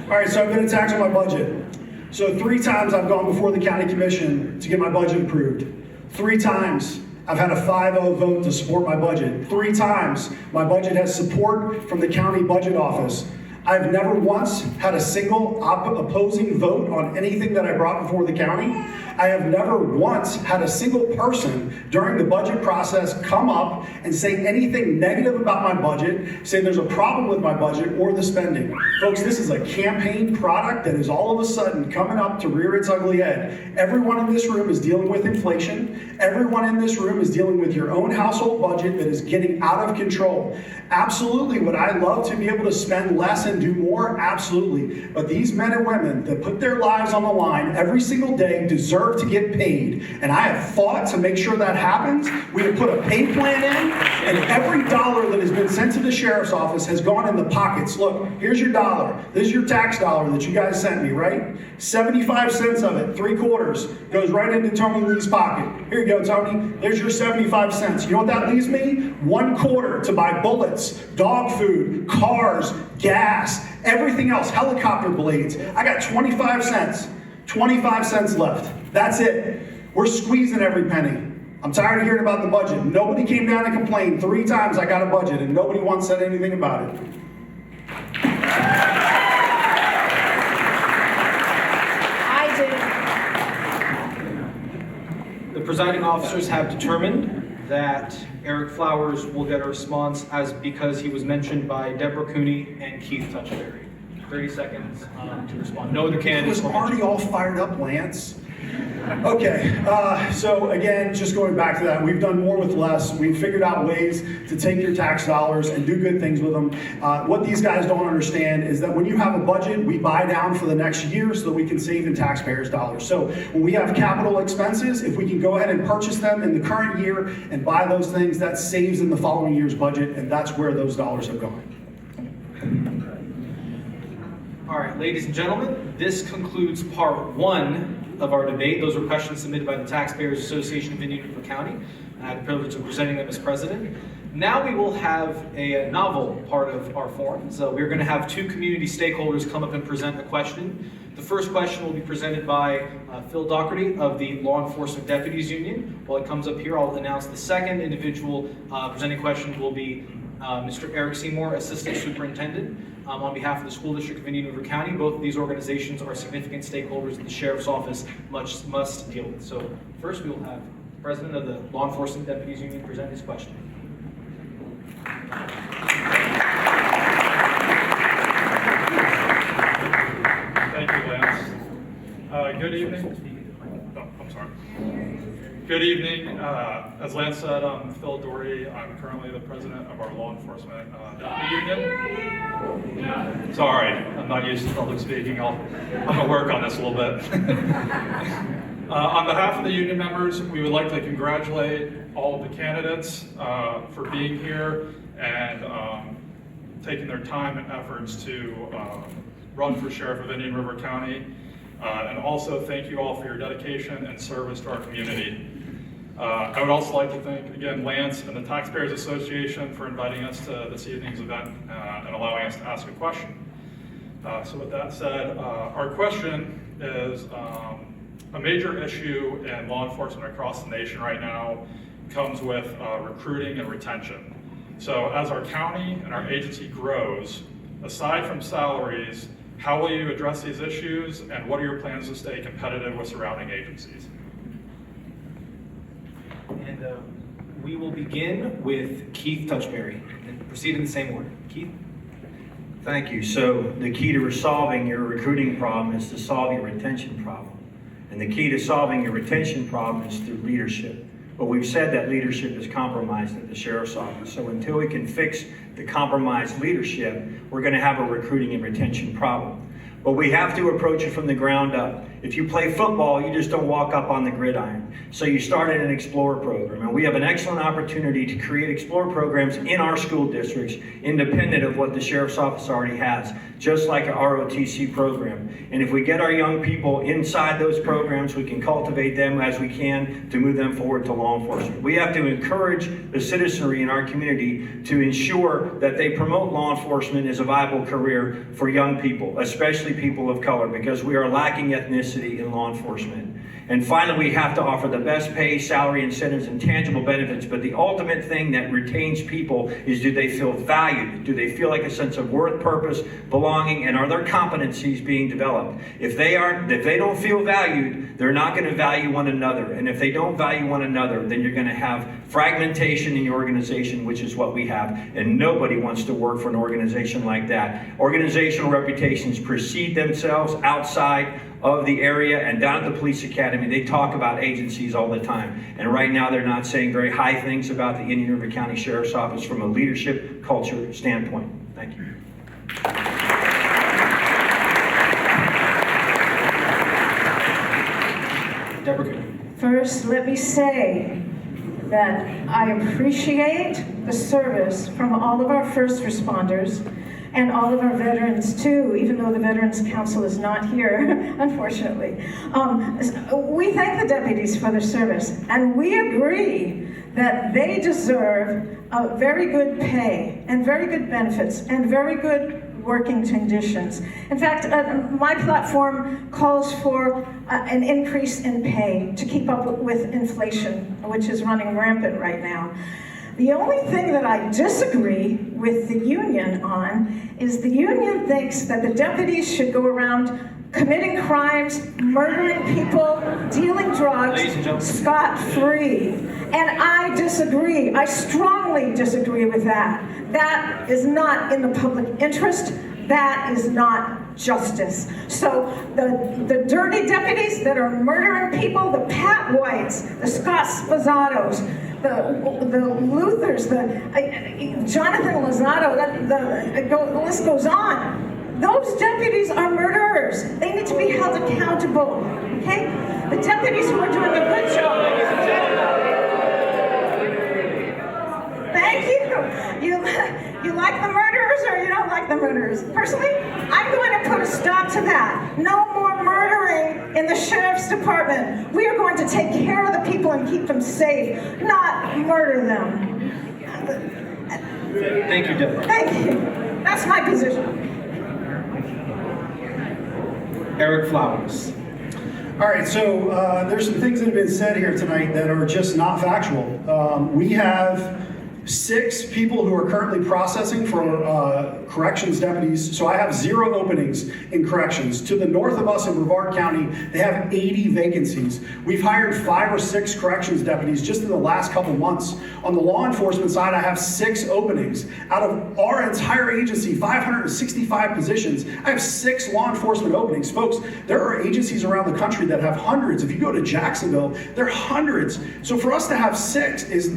All right, so I've been attacked on my budget. So 3 times I've gone before the county commission to get my budget approved. 3 times I've had a 5-0 vote to support my budget. 3 times my budget has support from the county budget office. I've never once had a single opposing vote on anything that I brought before the county. I have never once had a single person during the budget process come up and say anything negative about my budget, say there's a problem with my budget or the spending. Folks, this is a campaign product that is all of a sudden coming up to rear its ugly head. Everyone in this room is dealing with inflation. Everyone in this room is dealing with your own household budget that is getting out of control. Absolutely, would I love to be able to spend less and do more? Absolutely. But these men and women that put their lives on the line every single day deserve to get paid. And I have fought to make sure that happens. We have put a pay plan in, and every dollar that has been sent to the sheriff's office has gone in the pockets. Look, here's your dollar. This is your tax dollar that you guys sent me, right? 75 cents of it, 3/4, goes right into Tony Lee's pocket. Here you go, Tony. There's your 75 cents. You know what that leaves me? 1/4 to buy bullets, dog food, cars, gas, everything else, helicopter blades. I got 25 cents. 25 cents left. That's it. We're squeezing every penny. I'm tired of hearing about the budget. Nobody came down and complained. 3 times I got a budget, and nobody once said anything about it. The presiding officers have determined that Eric Flowers will get a response because he was mentioned by Deborah Cooney and Keith Touchberry. 30 seconds to respond. No other It candidates. was already all fired up, Lance. Okay, so again, just going back to that, we've done more with less. We've figured out ways to take your tax dollars and do good things with them. What these guys don't understand is that when you have a budget, we buy down for the next year so that we can save in taxpayers' dollars. So when we have capital expenses, if we can go ahead and purchase them in the current year and buy those things, that saves in the following year's budget, and that's where those dollars have gone. All right, ladies and gentlemen, this concludes part 1 of our debate. Those were questions submitted by the Taxpayers Association of Indian River County. I had the privilege of presenting them as president. Now we will have a novel part of our forums. We're going to have 2 community stakeholders come up and present a question. The first question will be presented by Phil Doherty of the Law Enforcement Deputies Union. While it comes up here, I'll announce the second individual presenting question will be Mr. Eric Seymour, Assistant Superintendent, on behalf of the School District of Indian River County. Both of these organizations are significant stakeholders that the Sheriff's Office must deal with. So first we will have the President of the Law Enforcement Deputies Union present his question. Thank you, Lance. Good evening. Oh, I'm sorry. Good evening. As Lance said, I'm Phil Doherty. I'm currently the president of our law enforcement deputy union. Sorry, I'm not used to public speaking. I'm going to work on this a little bit. On behalf of the union members, we would like to congratulate all of the candidates for being here and taking their time and efforts to run for Sheriff of Indian River County. And also thank you all for your dedication and service to our community. I would also like to thank, again, Lance and the Taxpayers Association for inviting us to this evening's event and allowing us to ask a question. So with that said, our question is a major issue in law enforcement across the nation right now comes with recruiting and retention. So as our county and our agency grows, aside from salaries, how will you address these issues, and what are your plans to stay competitive with surrounding agencies? And we will begin with Keith Touchberry and proceed in the same order. Keith? Thank you. So the key to resolving your recruiting problem is to solve your retention problem. And the key to solving your retention problem is through leadership. But we've said that leadership is compromised at the sheriff's office. So until we can fix the compromised leadership, we're going to have a recruiting and retention problem. But we have to approach it from the ground up. If you play football, you just don't walk up on the gridiron. So you started an Explorer program, and we have an excellent opportunity to create Explorer programs in our school districts, independent of what the sheriff's office already has, just like a ROTC program. And if we get our young people inside those programs, we can cultivate them as we can to move them forward to law enforcement. We have to encourage the citizenry in our community to ensure that they promote law enforcement as a viable career for young people, especially people of color, because we are lacking ethnicity in law enforcement. And finally, we have to offer the best pay, salary, incentives, and tangible benefits. But the ultimate thing that retains people is, do they feel valued? Do they feel like a sense of worth, purpose, belonging, and are their competencies being developed? If they don't feel valued, they're not going to value one another. And if they don't value one another, then you're going to have fragmentation in your organization, which is what we have. And nobody wants to work for an organization like that. Organizational reputations precede themselves outside of the area, and down at the police academy, they talk about agencies all the time. And right now, they're not saying very high things about the Indian River County Sheriff's Office from a leadership culture standpoint. Thank you. Deborah. First, let me say that I appreciate the service from all of our first responders and all of our veterans too, even though the Veterans Council is not here, unfortunately. We thank the deputies for their service, and we agree that they deserve very good pay and very good benefits and very good working conditions. In fact, my platform calls for an increase in pay to keep up with inflation, which is running rampant right now. The only thing that I disagree with the union on is the union thinks that the deputies should go around committing crimes, murdering people, dealing drugs, scot-free. And I disagree. I strongly disagree with that. That is not in the public interest. That is not justice. So the dirty deputies that are murdering people, the Pat Whites, the Scott Spazzatos, the Luthers, the Jonathan Lozado, the list goes on. Those deputies are murderers. They need to be held accountable, okay? The deputies who are doing a good job. Thank you. You like the murderers or you don't like the murderers? Personally, I'm going to put a stop to that. No more murdering in the sheriff's department. We are going to take care of the people and keep them safe, not murder them. Thank you, Deborah. Thank you. That's my position. Eric Flowers. All right, so there's some things that have been said here tonight that are just not factual. We have 6 people who are currently processing for corrections deputies. So I have 0 openings in corrections. To the north of us in Brevard County, they have 80 vacancies. We've hired 5 or 6 corrections deputies just in the last couple months. On the law enforcement side, I have 6 openings. Out of our entire agency, 565 positions, I have 6 law enforcement openings. Folks, there are agencies around the country that have hundreds. If you go to Jacksonville, there are hundreds. So for us to have 6 is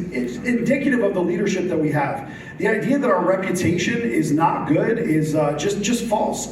indicative of the leadership that we have. The idea that our reputation is not good is just false.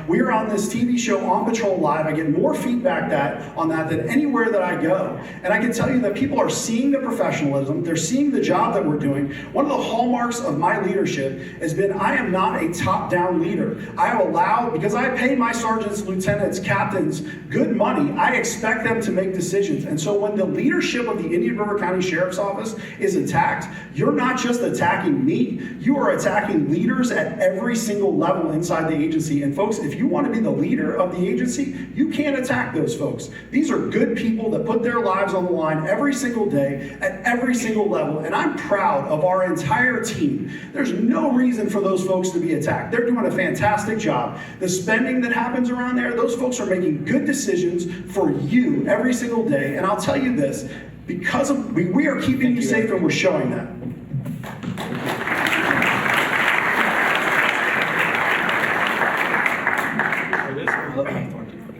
We are on this TV show, On Patrol Live. I get more feedback on that than anywhere that I go. And I can tell you that people are seeing the professionalism. They're seeing the job that we're doing. One of the hallmarks of my leadership has been I am not a top-down leader. I am allowed, because I pay my sergeants, lieutenants, captains good money, I expect them to make decisions. And so when the leadership of the Indian River County Sheriff's Office is attacked, you're not just attacking me, you are attacking leaders at every single level inside the agency. And folks, if you want to be the leader of the agency, you can't attack those folks. These are good people that put their lives on the line every single day at every single level. And I'm proud of our entire team. There's no reason for those folks to be attacked. They're doing a fantastic job. The spending that happens around there, those folks are making good decisions for you every single day. And I'll tell you this, because we are keeping you safe and we're showing that.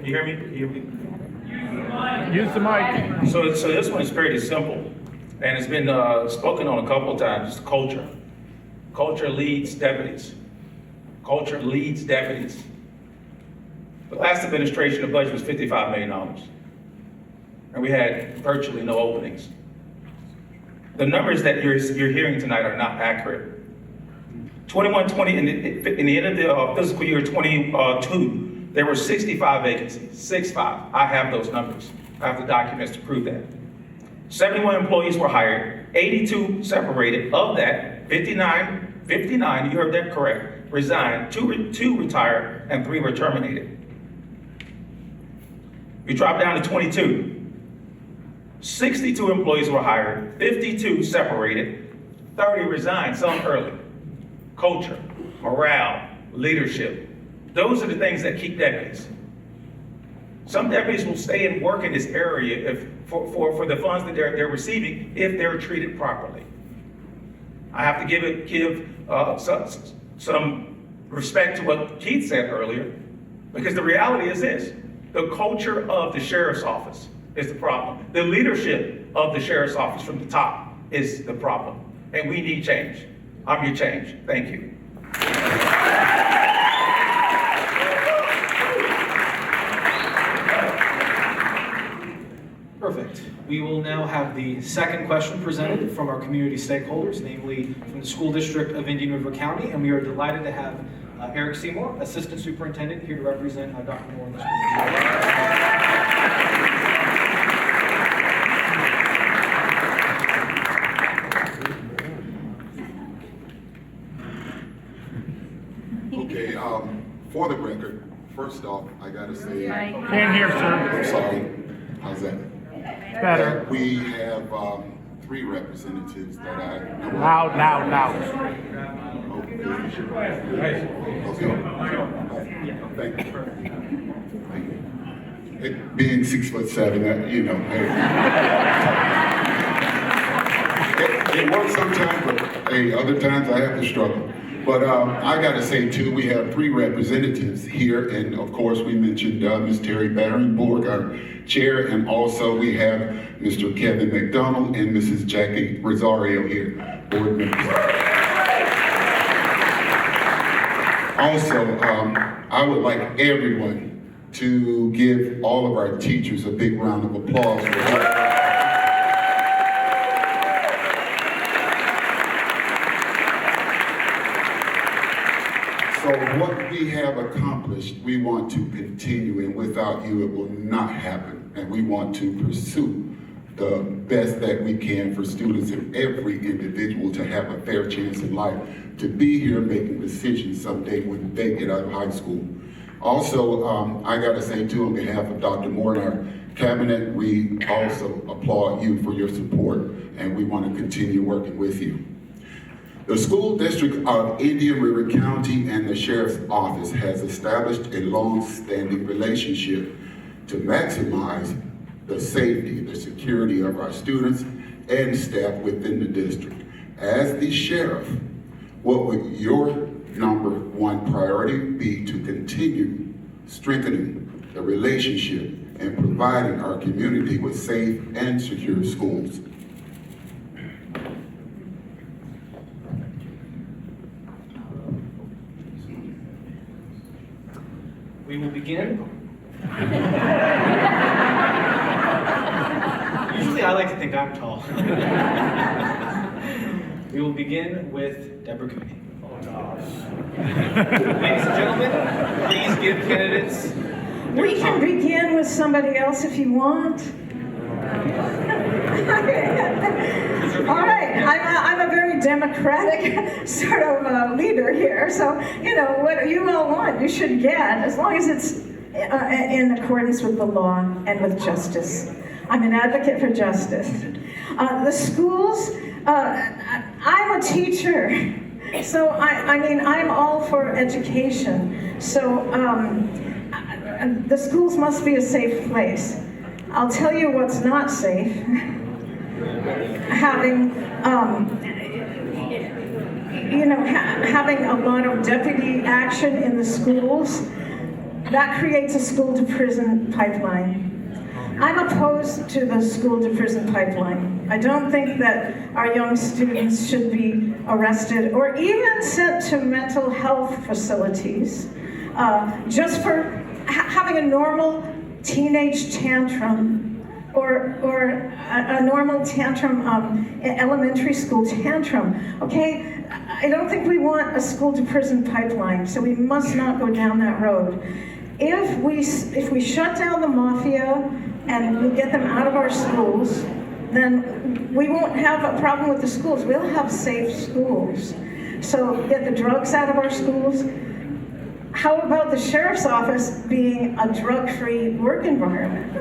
Can you hear me? Use the mic. So this one is pretty simple, and it's been spoken on a couple of times. It's culture. Culture leads deputies. Culture leads deputies. The last administration, the budget was $55 million, and we had virtually no openings. The numbers that you're hearing tonight are not accurate. 21-20, in the end of the fiscal year 22, there were 65 vacancies, 65. I have those numbers. I have the documents to prove that. 71 employees were hired, 82 separated. Of that, 59, you heard that correct, resigned, two retired, and 3 were terminated. We dropped down to 22. 62 employees were hired, 52 separated, 30 resigned, some early. Culture, morale, leadership. Those are the things that keep deputies. Some deputies will stay and work in this area for the funds that they're receiving if they're treated properly. I have to give some respect to what Keith said earlier, because the reality is this: the culture of the sheriff's office is the problem. The leadership of the sheriff's office from the top is the problem, and we need change. I'm your change. Thank you. Perfect. We will now have the second question presented from our community stakeholders, namely from the School District of Indian River County, and we are delighted to have Eric Seymour, Assistant Superintendent, here to represent Dr. Moore in the school. Okay, for the record, first off, I gotta say, Can't hear, sir. I'm sorry. How's that? Better. That we have 3 representatives that I know of. Loud. Okay. Thank you. It, being 6'7", you know, hey. It works sometimes, but hey, other times I have to struggle. But I got to say, too, we have 3 representatives here. And, of course, we mentioned Ms. Terry Barenborg, our chair. And also we have Mr. Kevin McDonald and Mrs. Jackie Rosario here, board members. Also, I would like everyone to give all of our teachers a big round of applause for that. So what we have accomplished, we want to continue, and without you, it will not happen. And we want to pursue the best that we can for students and every individual to have a fair chance in life, to be here making decisions someday when they get out of high school. Also, I gotta say too, on behalf of Dr. Moore and our cabinet, we also applaud you for your support, and we want to continue working with you. The School District of Indian River County and the Sheriff's Office has established a long-standing relationship to maximize the safety, the security of our students and staff within the district. As the sheriff, what would your #1 priority be to continue strengthening the relationship and providing our community with safe and secure schools? We will begin. Usually I like to think I'm tall. We will begin with Deborah Cooney. Oh gosh. Ladies and gentlemen, please give candidates. We can begin with somebody else if you want. All right, I'm a very democratic sort of leader here, so you know what you all want, you should get, as long as it's in accordance with the law and with justice. I'm an advocate for justice. The schools, I'm a teacher, so I mean I'm all for education. So the schools must be a safe place. I'll tell you what's not safe. Having, having a lot of deputy action in the schools, that creates a school to prison pipeline. I'm opposed to the school to prison pipeline. I don't think that our young students should be arrested or even sent to mental health facilities just for having a normal teenage tantrum or a normal tantrum, elementary school tantrum, okay? I don't think we want a school to prison pipeline, so we must not go down that road. If we shut down the mafia and we get them out of our schools, then we won't have a problem with the schools. We'll have safe schools. So get the drugs out of our schools. How about the sheriff's office being a drug-free work environment?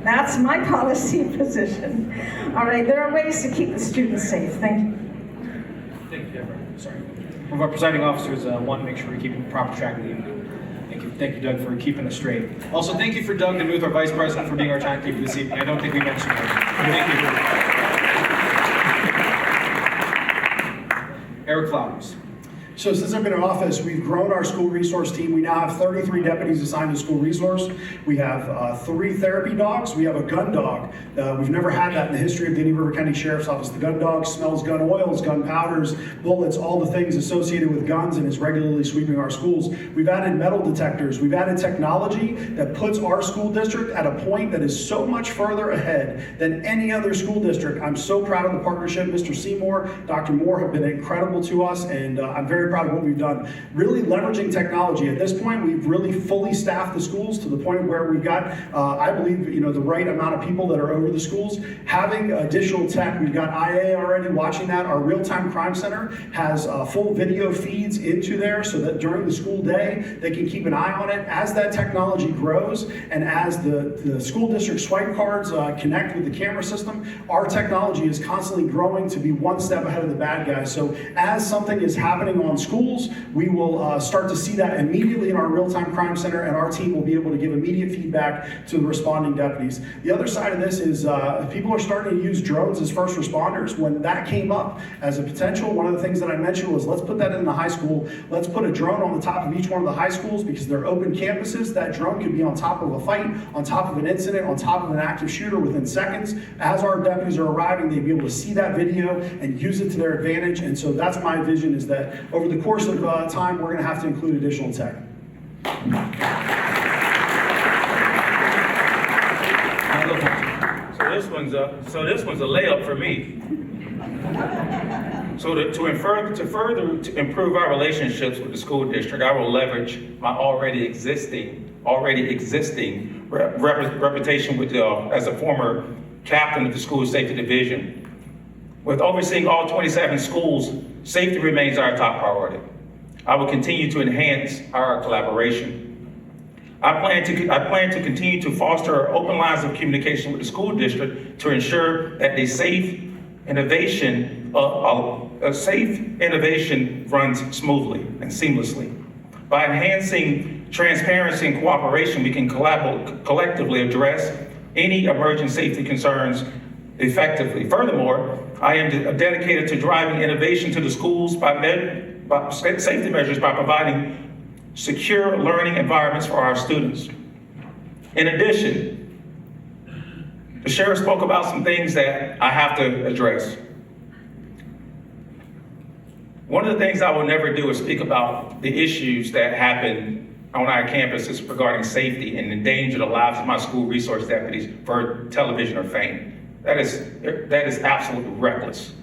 That's my policy position. All right, there are ways to keep the students safe. Thank you. Thank you, Deborah. Sorry. One of our presiding officers want to make sure we're keeping proper track of the evening. Thank you, Doug, for keeping us straight. Also, thank you for Doug DeMuth, our vice president, for being our timekeeper this evening. I don't think we mentioned that. Thank you. Eric Flowers. So since I've been in office, we've grown our school resource team. We now have 33 deputies assigned to school resource. We have 3 therapy dogs. We have a gun dog. We've never had that in the history of the Indian River County Sheriff's Office. The gun dog smells gun oils, gun powders, bullets, all the things associated with guns, and is regularly sweeping our schools. We've added metal detectors. We've added technology that puts our school district at a point that is so much further ahead than any other school district. I'm so proud of the partnership. Mr. Seymour, Dr. Moore have been incredible to us, and I'm very proud of what we've done. Really leveraging technology. At this point, we've really fully staffed the schools to the point where we've got, I believe, the right amount of people that are over the schools. Having additional tech, we've got IA already watching that. Our real-time crime center has full video feeds into there so that during the school day, they can keep an eye on it. As that technology grows and as the school district swipe cards connect with the camera system, our technology is constantly growing to be one step ahead of the bad guys. So as something is happening on schools, we will start to see that immediately in our real-time crime center, and our team will be able to give immediate feedback to the responding deputies. The other side of this is people are starting to use drones as first responders. When that came up as a potential, one of the things that I mentioned was, let's put that in the high school. Let's put a drone on the top of each one of the high schools, because they're open campuses. That drone could be on top of a fight, on top of an incident, on top of an active shooter within seconds. As our deputies are arriving, they'd be able to see that video and use it to their advantage. And so that's my vision, is that over the course of time, we're going to have to include additional tech. So this one's a layup for me. So to improve our relationships with the school district, I will leverage my already existing reputation with as a former captain of the school safety division. With overseeing all 27 schools, safety remains our top priority. I will continue to enhance our collaboration. I plan to continue to foster open lines of communication with the school district to ensure that a safe innovation runs smoothly and seamlessly. By enhancing transparency and cooperation, we can collectively address any emerging safety concerns effectively. Furthermore, I am dedicated to driving innovation to the schools by safety measures by providing secure learning environments for our students. In addition, the sheriff spoke about some things that I have to address. One of the things I will never do is speak about the issues that happen on our campuses regarding safety and endanger the lives of my school resource deputies for television or fame. That is absolutely reckless.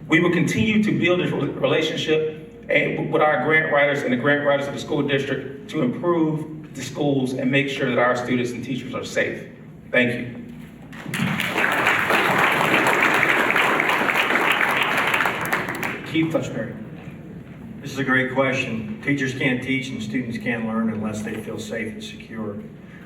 We will continue to build this relationship with our grant writers and the grant writers of the school district to improve the schools and make sure that our students and teachers are safe. Thank you. Keith Touchberry. This is a great question. Teachers can't teach and students can't learn unless they feel safe and secure.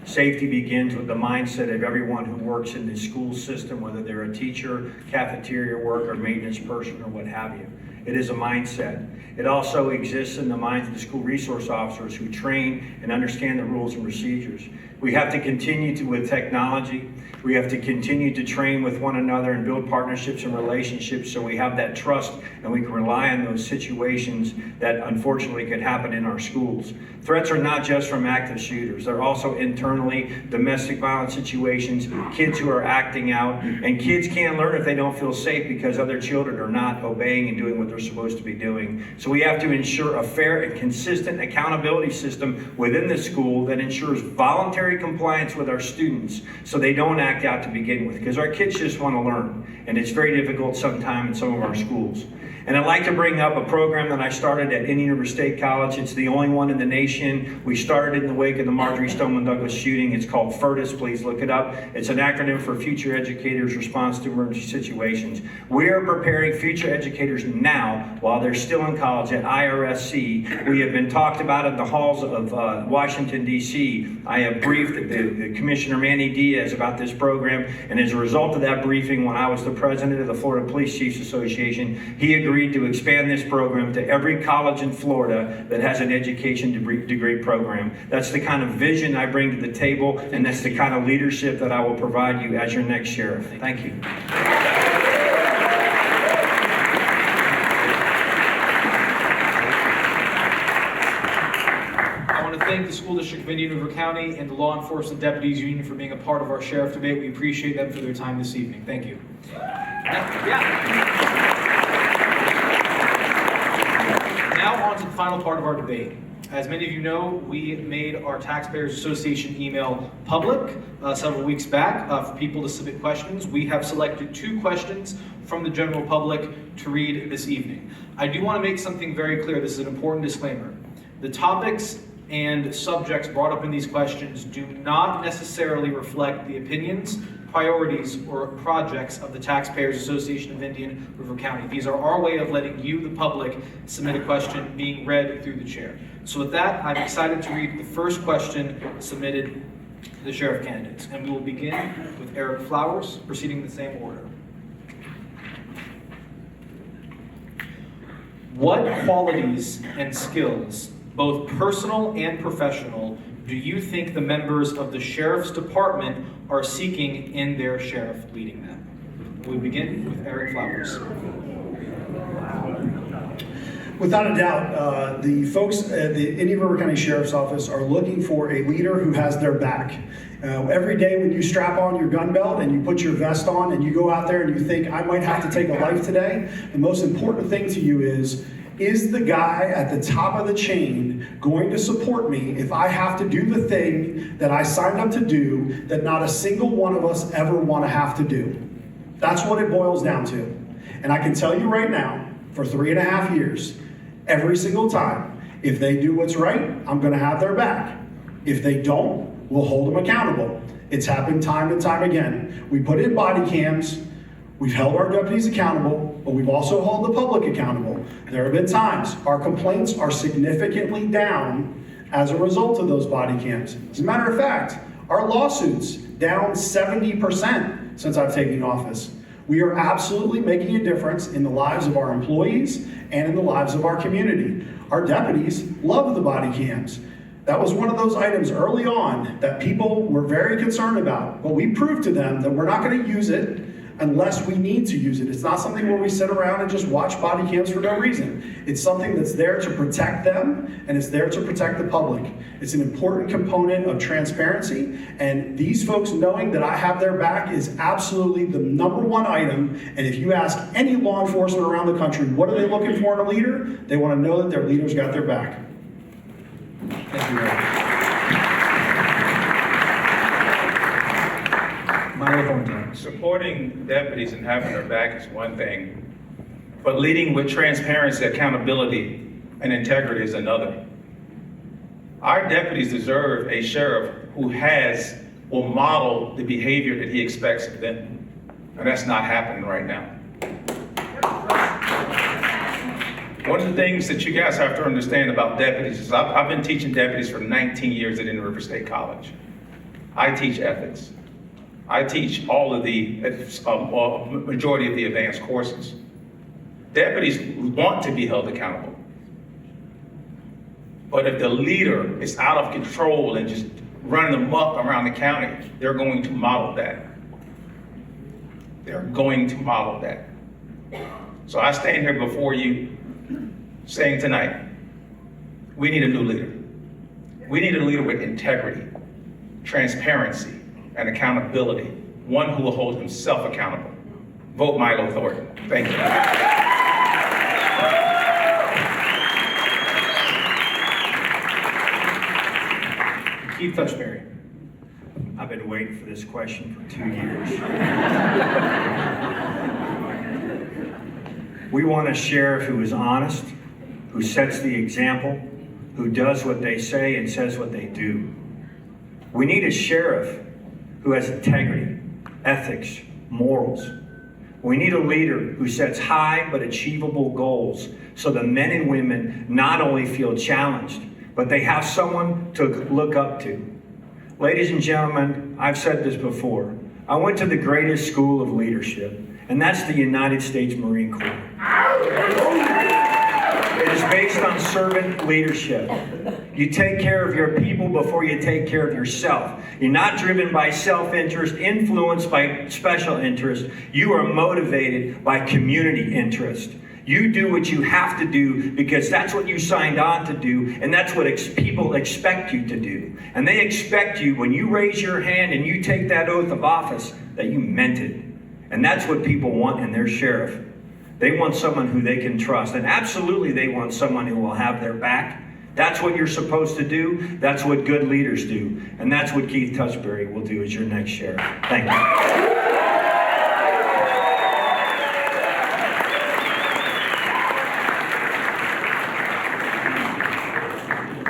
Safety begins with the mindset of everyone who works in the school system, whether they're a teacher, cafeteria worker, maintenance person, or what have you. It is a mindset. It also exists in the minds of the school resource officers who train and understand the rules and procedures. We have to continue to, with technology, we have to continue to train with one another and build partnerships and relationships so we have that trust and we can rely on those situations that unfortunately could happen in our schools. Threats are not just from active shooters. They're also internally domestic violence situations, kids who are acting out, and kids can't learn if they don't feel safe because other children are not obeying and doing what they're supposed to be doing. So we have to ensure a fair and consistent accountability system within the school that ensures voluntary compliance with our students so they don't act out to begin with, because our kids just want to learn, and it's very difficult sometimes in some of our schools. And I'd like to bring up a program that I started at Indian River State College. It's the only one in the nation. We started in the wake of the Marjorie Stoneman Douglas shooting. It's called FERDIS. Please look it up. It's an acronym for Future Educators Response to Emergency Situations. We are preparing future educators now while they're still in college at IRSC. We have been talked about in the halls of Washington, D.C. I have briefed the Commissioner Manny Diaz about this program, and as a result of that briefing, when I was the president of the Florida Police Chiefs Association, he agreed to expand this program to every college in Florida that has an education degree program. That's the kind of vision I bring to the table, and that's the kind of leadership that I will provide you as your next sheriff. Thank you. I want to thank the School District of Indian River County and the Law Enforcement Deputies Union for being a part of our sheriff debate. We appreciate them for their time this evening. Thank you. Now on to the final part of our debate. As many of you know, we made our Taxpayers Association email public several weeks back for people to submit questions. We have selected 2 questions from the general public to read this evening. I do want to make something very clear. This is an important disclaimer. The topics and subjects brought up in these questions do not necessarily reflect the opinions, priorities, or projects of the Taxpayers Association of Indian River County. These are our way of letting you, the public, submit a question being read through the chair. So with that, I'm excited to read the first question submitted to the sheriff candidates. And we will begin with Eric Flowers, proceeding in the same order. What qualities and skills, both personal and professional, do you think the members of the Sheriff's Department are seeking in their sheriff leading them? We begin with Eric Flowers. Without a doubt, the folks at the Indian River County Sheriff's Office are looking for a leader who has their back. Every day when you strap on your gun belt and you put your vest on and you go out there and you think, I might have to take a life today, the most important thing to you is the guy at the top of the chain going to support me if I have to do the thing that I signed up to do that not a single one of us ever want to have to do? That's what it boils down to. And I can tell you right now, for 3.5 years, every single time, if they do what's right, I'm going to have their back. If they don't, we'll hold them accountable. It's happened time and time again. We put in body cams. We've held our deputies accountable, but we've also held the public accountable. There have been times our complaints are significantly down as a result of those body cams. As a matter of fact, our lawsuits down 70% since I've taken office. We are absolutely making a difference in the lives of our employees and in the lives of our community. Our deputies love the body cams. That was one of those items early on that people were very concerned about, but we proved to them that we're not going to use it unless we need to use it. It's not something where we sit around and just watch body cams for no reason. It's something that's there to protect them, and it's there to protect the public. It's an important component of transparency, and these folks knowing that I have their back is absolutely the #1 item. And if you ask any law enforcement around the country, what are they looking for in a leader? They want to know that their leader's got their back. Thank you, Eric. Myla Thornton. Supporting deputies and having their back is one thing, but leading with transparency, accountability, and integrity is another. Our deputies deserve a sheriff who will model the behavior that he expects of them, and that's not happening right now. One of the things that you guys have to understand about deputies is I've been teaching deputies for 19 years at Indian River State College. I teach ethics. I teach all of the majority of the advanced courses. Deputies want to be held accountable. But if the leader is out of control and just running amok around the county, they're going to model that. They're going to model that. So I stand here before you saying tonight, we need a new leader. We need a leader with integrity, transparency, and accountability. One who will hold himself accountable. Vote Milo Thornton. Thank you. Keith Touchberry. I've been waiting for this question for 2 years. We want a sheriff who is honest, who sets the example, who does what they say and says what they do. We need a sheriff who has integrity, ethics, morals. We need a leader who sets high but achievable goals so the men and women not only feel challenged, but they have someone to look up to. Ladies and gentlemen, I've said this before. I went to the greatest school of leadership, and that's the United States Marine Corps. It is based on servant leadership. You take care of your people before you take care of yourself. You're not driven by self-interest, influenced by special interest. You are motivated by community interest. You do what you have to do because that's what you signed on to do, and that's what people expect you to do. And they expect you, when you raise your hand and you take that oath of office, that you meant it. And that's what people want in their sheriff. They want someone who they can trust, and absolutely they want someone who will have their back. That's what you're supposed to do. That's what good leaders do. And that's what Keith Touchberry will do as your next sheriff. Thank you.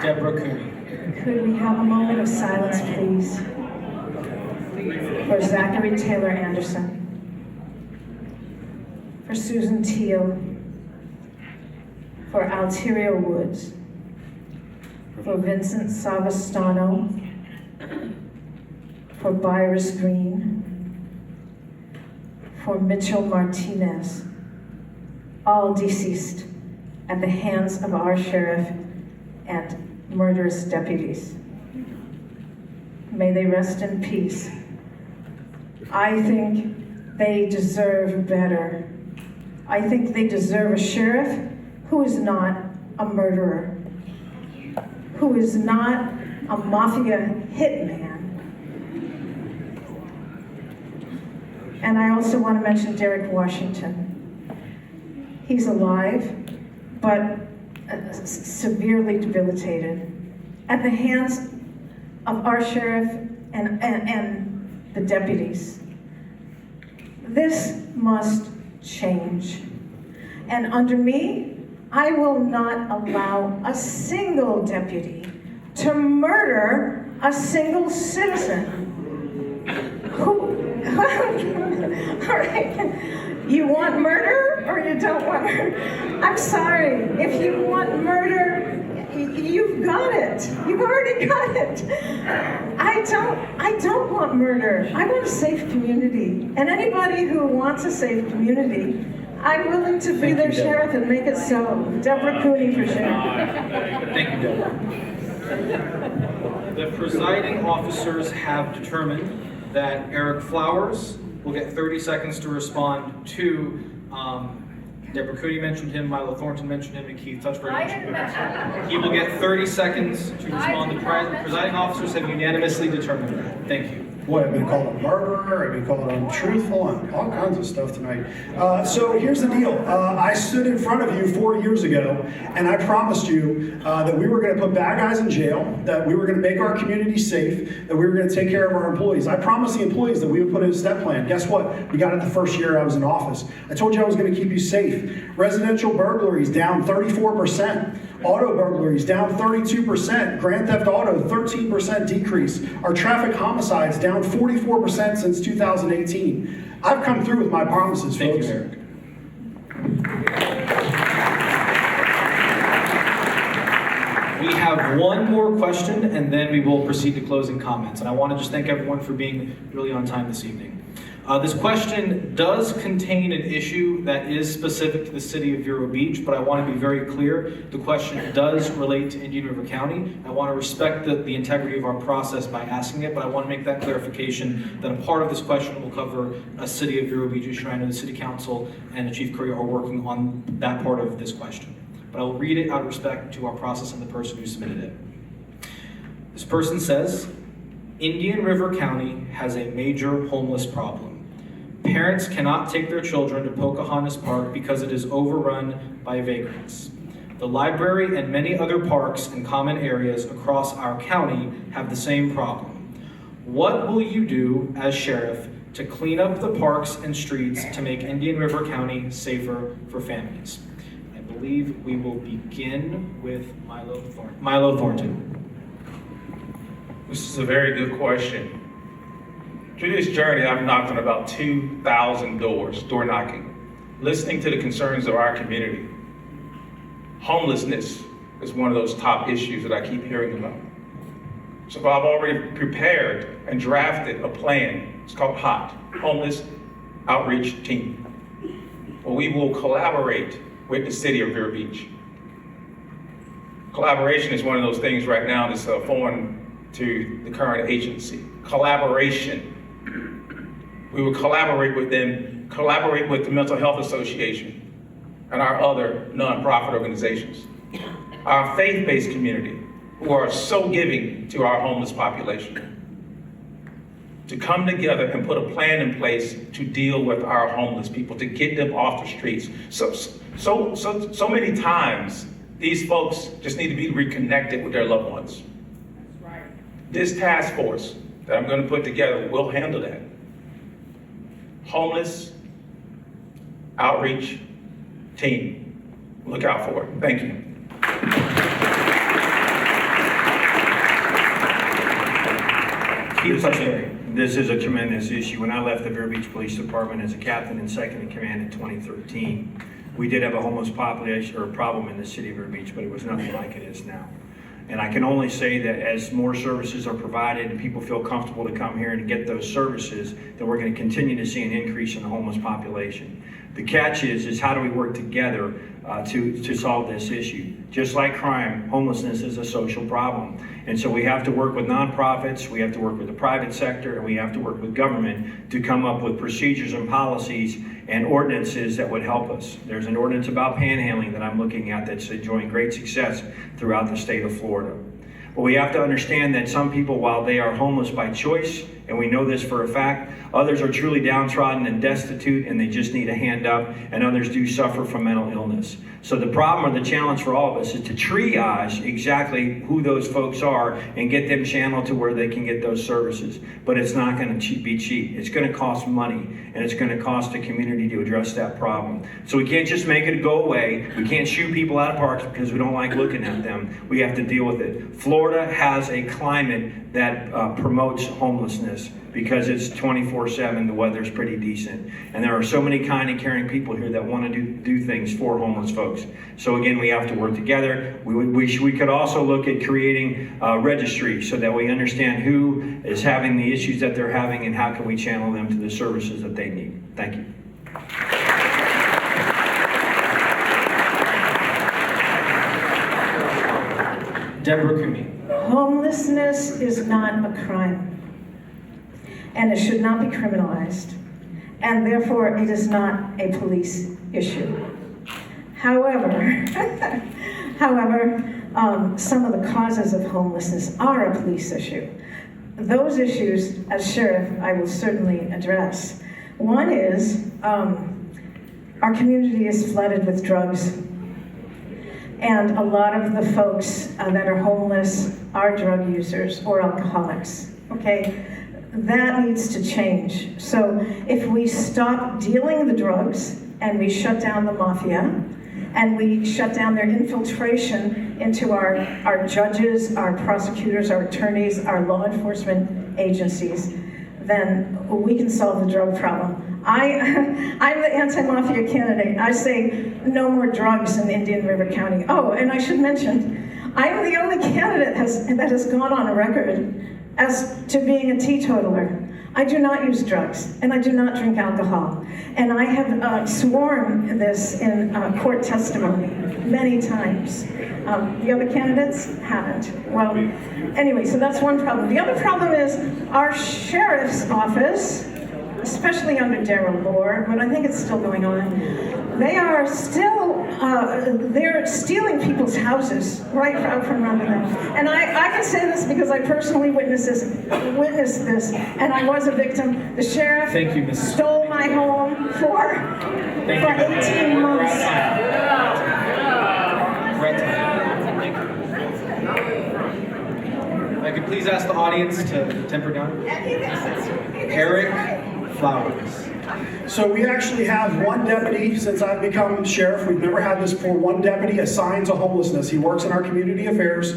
Deborah Cooney. Could we have a moment of silence, please? For Zachary Taylor Anderson. For Susan Teal. For Altirio Woods. For Vincent Savastano. For Byris Green. For Mitchell Martinez. All deceased at the hands of our sheriff and murderous deputies. May they rest in peace. I think they deserve better. I think they deserve a sheriff who is not a murderer, who is not a mafia hitman. And I also want to mention Derek Washington. He's alive, but severely debilitated at the hands of our sheriff and the deputies. This must change. And under me, I will not allow a single deputy to murder a single citizen. All right. You want murder or you don't want murder? I'm sorry. If you want murder, you've got it. You've already got it. I don't want murder. I want a safe community. And anybody who wants a safe community, I'm willing to be their sheriff and make it so. Deborah Cooney for sheriff. Thank you, Deborah. The presiding officers have determined that Eric Flowers will get 30 seconds to respond to Deborah Cooney mentioned him, Milo Thornton mentioned him, and Keith Touchberry mentioned him. He will get 30 seconds to respond. The presiding officers have unanimously determined that. Thank you. Boy, I've been called a murderer, I've been called untruthful, and all kinds of stuff tonight. So here's the deal. I stood in front of you 4 years ago, and I promised you that we were going to put bad guys in jail, that we were going to make our community safe, that we were going to take care of our employees. I promised the employees that we would put in a step plan. Guess what? We got it the first year I was in office. I told you I was going to keep you safe. Residential burglaries down 34%. Auto burglaries down 32%. Grand theft auto 13% decrease. Our traffic homicides down 44% since 2018. I've come through with my promises, folks. Thank you, Eric. We have one more question, and then we will proceed to closing comments. And I want to just thank everyone for being really on time this evening. This question does contain an issue that is specific to the city of Vero Beach, but I want to be very clear. The question does relate to Indian River County. I want to respect the integrity of our process by asking it, but I want to make that clarification that a part of this question will cover a city of Vero Beach issue. I know the city council and the chief courier are working on that part of this question. But I will read it out of respect to our process and the person who submitted it. This person says, Indian River County has a major homeless problem. Parents cannot take their children to Pocahontas Park because it is overrun by vagrants. The library and many other parks and common areas across our county have the same problem. What will you do as sheriff to clean up the parks and streets to make Indian River County safer for families? I believe we will begin with Milo Thornton. This is a very good question. Through this journey, I've knocked on about 2,000 doors, door knocking, listening to the concerns of our community. Homelessness is one of those top issues that I keep hearing about. So I've already prepared and drafted a plan. It's called HOT, Homeless Outreach Team. Well, we will collaborate with the city of Vero Beach. Collaboration is one of those things right now that's foreign to the current agency. Collaboration. We will collaborate with them, collaborate with the Mental Health Association and our other nonprofit organizations. Our faith-based community, who are so giving to our homeless population, to come together and put a plan in place to deal with our homeless people, to get them off the streets. So many times, these folks just need to be reconnected with their loved ones. That's right. This task force that I'm going to put together will handle that. Homeless Outreach Team. Look out for it. Thank you. This is a tremendous issue. When I left the Vero Beach Police Department as a captain and second in command in 2013, we did have a homeless population or a problem in the city of Vero Beach, but it was nothing like it is now. And I can only say that as more services are provided and people feel comfortable to come here and get those services, that we're going to continue to see an increase in the homeless population. The catch is how do we work together to solve this issue? Just like crime, homelessness is a social problem. And so we have to work with nonprofits, we have to work with the private sector, and we have to work with government to come up with procedures and policies and ordinances that would help us. There's an ordinance about panhandling that I'm looking at that's enjoying great success throughout the state of Florida. But we have to understand that some people, while they are homeless by choice, and we know this for a fact, others are truly downtrodden and destitute and they just need a hand up, and others do suffer from mental illness. So the problem or the challenge for all of us is to triage exactly who those folks are and get them channeled to where they can get those services. But it's not going to be cheap. It's going to cost money, and it's going to cost the community to address that problem. So we can't just make it go away. We can't shoo people out of parks because we don't like looking at them. We have to deal with it. Florida has a climate that promotes homelessness because it's 24/7, the weather's pretty decent. And there are so many kind and caring people here that want to do things for homeless folks. So again, we have to work together. We could also look at creating a registry so that we understand who is having the issues that they're having and how can we channel them to the services that they need. Thank you. Deborah Cooney. Homelessness is not a crime, and it should not be criminalized, and therefore it is not a police issue. However, some of the causes of homelessness are a police issue. Those issues, as sheriff, I will certainly address. One is our community is flooded with drugs. And a lot of the folks that are homeless are drug users or alcoholics, okay? That needs to change. So if we stop dealing the drugs and we shut down the mafia and we shut down their infiltration into our judges, our prosecutors, our attorneys, our law enforcement agencies, then we can solve the drug problem. I'm the anti-mafia candidate. I say no more drugs in Indian River County. Oh, and I should mention, I'm the only candidate that has gone on a record as to being a teetotaler. I do not use drugs, and I do not drink alcohol. And I have sworn this in court testimony many times. The other candidates haven't. Well, anyway, so that's one problem. The other problem is our sheriff's office, especially under Darrell Lord, but I think it's still going on, they are still, they're stealing people's houses right out from under them. And I can say this because I personally witnessed this, and I was a victim. The sheriff stole my home for 18 months. I could please ask the audience to temper down. Eric Flowers. So we actually have one deputy since I've become sheriff. We've never had this before. One deputy assigned to homelessness. He works in our community affairs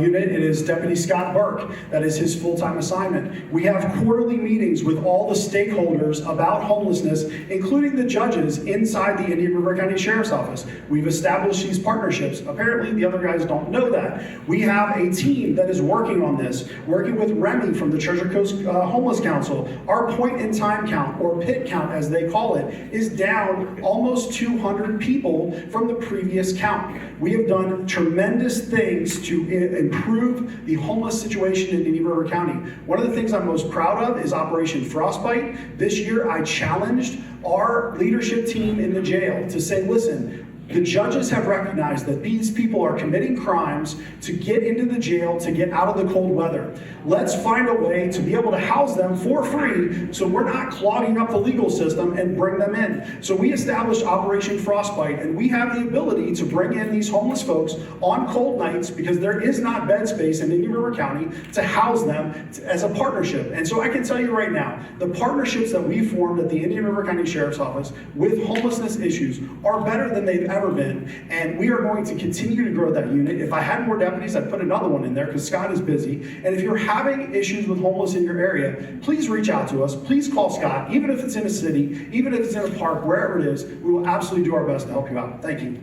unit. It is Deputy Scott Burke. That is his full-time assignment. We have quarterly meetings with all the stakeholders about homelessness, including the judges inside the Indian River County Sheriff's Office. We've established these partnerships. Apparently the other guys don't know that. We have a team that is working on this, working with Remy from the Treasure Coast Homeless Council. Our point-in-time count, or PIT count as they call it, is down almost 200 people from the previous count. We have done tremendous things to improve the homeless situation in Indian River County. One of the things I'm most proud of is Operation Frostbite. This year I challenged our leadership team in the jail to say, listen, the judges have recognized that these people are committing crimes to get into the jail, to get out of the cold weather. Let's find a way to be able to house them for free so we're not clogging up the legal system and bring them in. So we established Operation Frostbite, and we have the ability to bring in these homeless folks on cold nights because there is not bed space in Indian River County to house them as a partnership. And so I can tell you right now, the partnerships that we formed at the Indian River County Sheriff's Office with homelessness issues are better than they've ever been, and we are going to continue to grow that unit. If I had more deputies, I'd put another one in there because Scott is busy. And if you're having issues with homeless in your area, please reach out to us. Please call Scott, even if it's in a city, even if it's in a park, wherever it is. We will absolutely do our best to help you out. Thank you.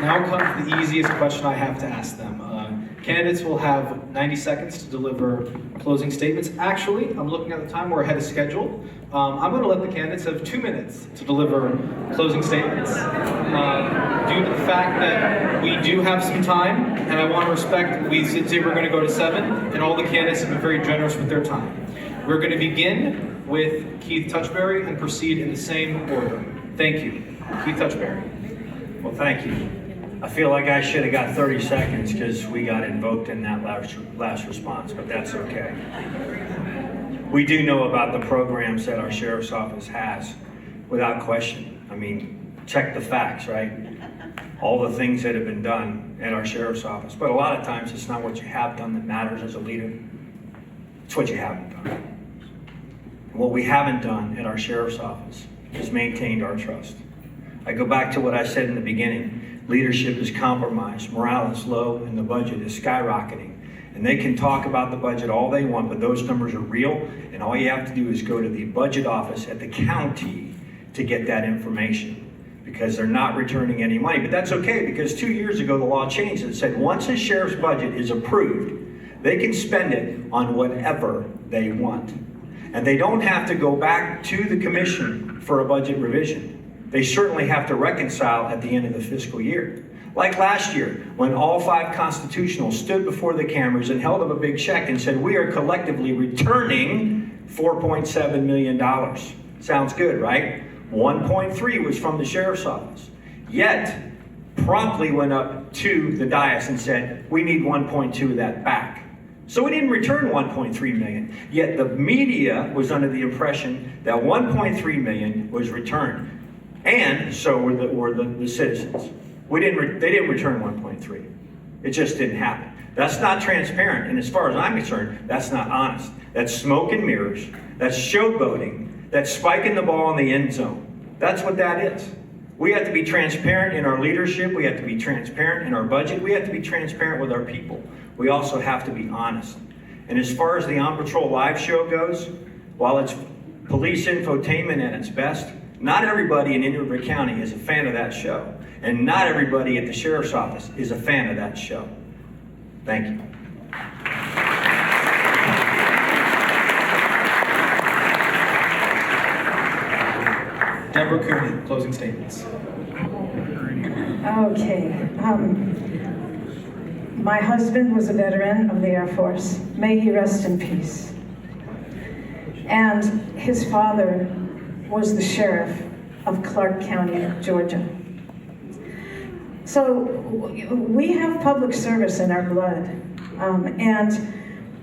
Now comes the easiest question I have to ask them. Candidates will have 90 seconds to deliver closing statements. Actually, I'm looking at the time, we're ahead of schedule. I'm going to let the candidates have 2 minutes to deliver closing statements. Due to the fact that we do have some time, and I want to respect, we said we're going to go to 7, and all the candidates have been very generous with their time. We're going to begin with Keith Touchberry and proceed in the same order. Thank you. Keith Touchberry. Well, thank you. I feel like I should have got 30 seconds because we got invoked in that last response, but that's okay. We do know about the programs that our sheriff's office has, without question. I mean, check the facts, right? All the things that have been done at our sheriff's office. But a lot of times it's not what you have done that matters as a leader. It's what you haven't done. And what we haven't done at our sheriff's office is maintained our trust. I go back to what I said in the beginning. Leadership is compromised, morale is low, and the budget is skyrocketing. And they can talk about the budget all they want, but those numbers are real, and all you have to do is go to the budget office at the county to get that information, because they're not returning any money. But that's okay, because 2 years ago the law changed and said once a sheriff's budget is approved, they can spend it on whatever they want. And they don't have to go back to the commission for a budget revision. They certainly have to reconcile at the end of the fiscal year. Like last year, when all 5 constitutionals stood before the cameras and held up a big check and said, we are collectively returning $4.7 million. Sounds good, right? 1.3 was from the sheriff's office. Yet, promptly went up to the dais and said, we need 1.2 of that back. So we didn't return 1.3 million. Yet the media was under the impression that 1.3 million was returned. And so were the citizens. They didn't return 1.3. It just didn't happen. That's not transparent, and as far as I'm concerned, that's not honest. That's smoke and mirrors. That's showboating. That's spiking the ball in the end zone. That's what that is. We have to be transparent in our leadership. We have to be transparent in our budget. We have to be transparent with our people. We also have to be honest. And as far as the On Patrol live show goes, while it's police infotainment at its best, not everybody in Indian River County is a fan of that show. And not everybody at the sheriff's office is a fan of that show. Thank you. Deborah Cooney, closing statements. Okay. My husband was a veteran of the Air Force. May he rest in peace. And his father was the sheriff of Clark County, Georgia. So we have public service in our blood. And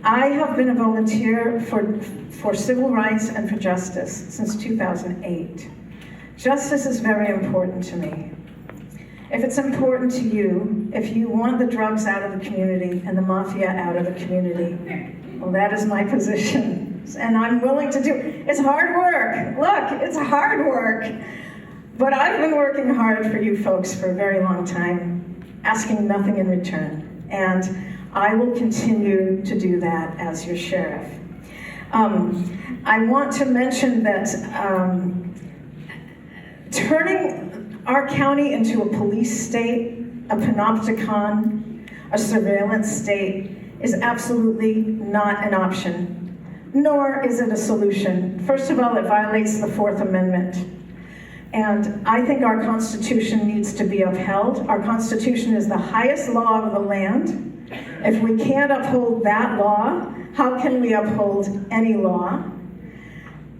I have been a volunteer for civil rights and for justice since 2008. Justice is very important to me. If it's important to you, if you want the drugs out of the community and the mafia out of the community, well, that is my position. And I'm willing to do it. It's hard work. Look, it's hard work. But I've been working hard for you folks for a very long time, asking nothing in return. And I will continue to do that as your sheriff. I want to mention that turning our county into a police state, a panopticon, a surveillance state is absolutely not an option, nor is it a solution. First of all, it violates the Fourth Amendment. And I think our Constitution needs to be upheld. Our Constitution is the highest law of the land. If we can't uphold that law, how can we uphold any law?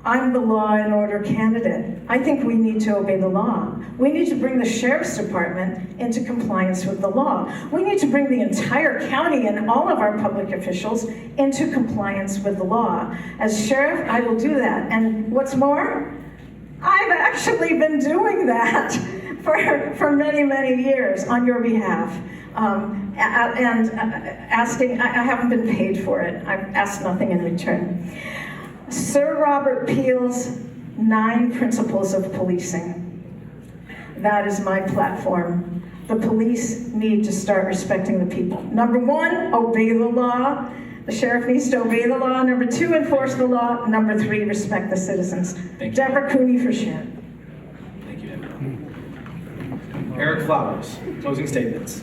I'm the law and order candidate. I think we need to obey the law. We need to bring the Sheriff's Department into compliance with the law. We need to bring the entire county and all of our public officials into compliance with the law. As sheriff, I will do that. And what's more, I've actually been doing that for many, many years on your behalf. And asking, I haven't been paid for it. I've asked nothing in return. Sir Robert Peel's 9 principles of policing. That is my platform. The police need to start respecting the people. Number 1, obey the law. The sheriff needs to obey the law. Number 2, enforce the law. Number 3, respect the citizens. Thank you. Deborah Cooney for Sharon. Thank you, Deborah. Eric Flowers, closing statements.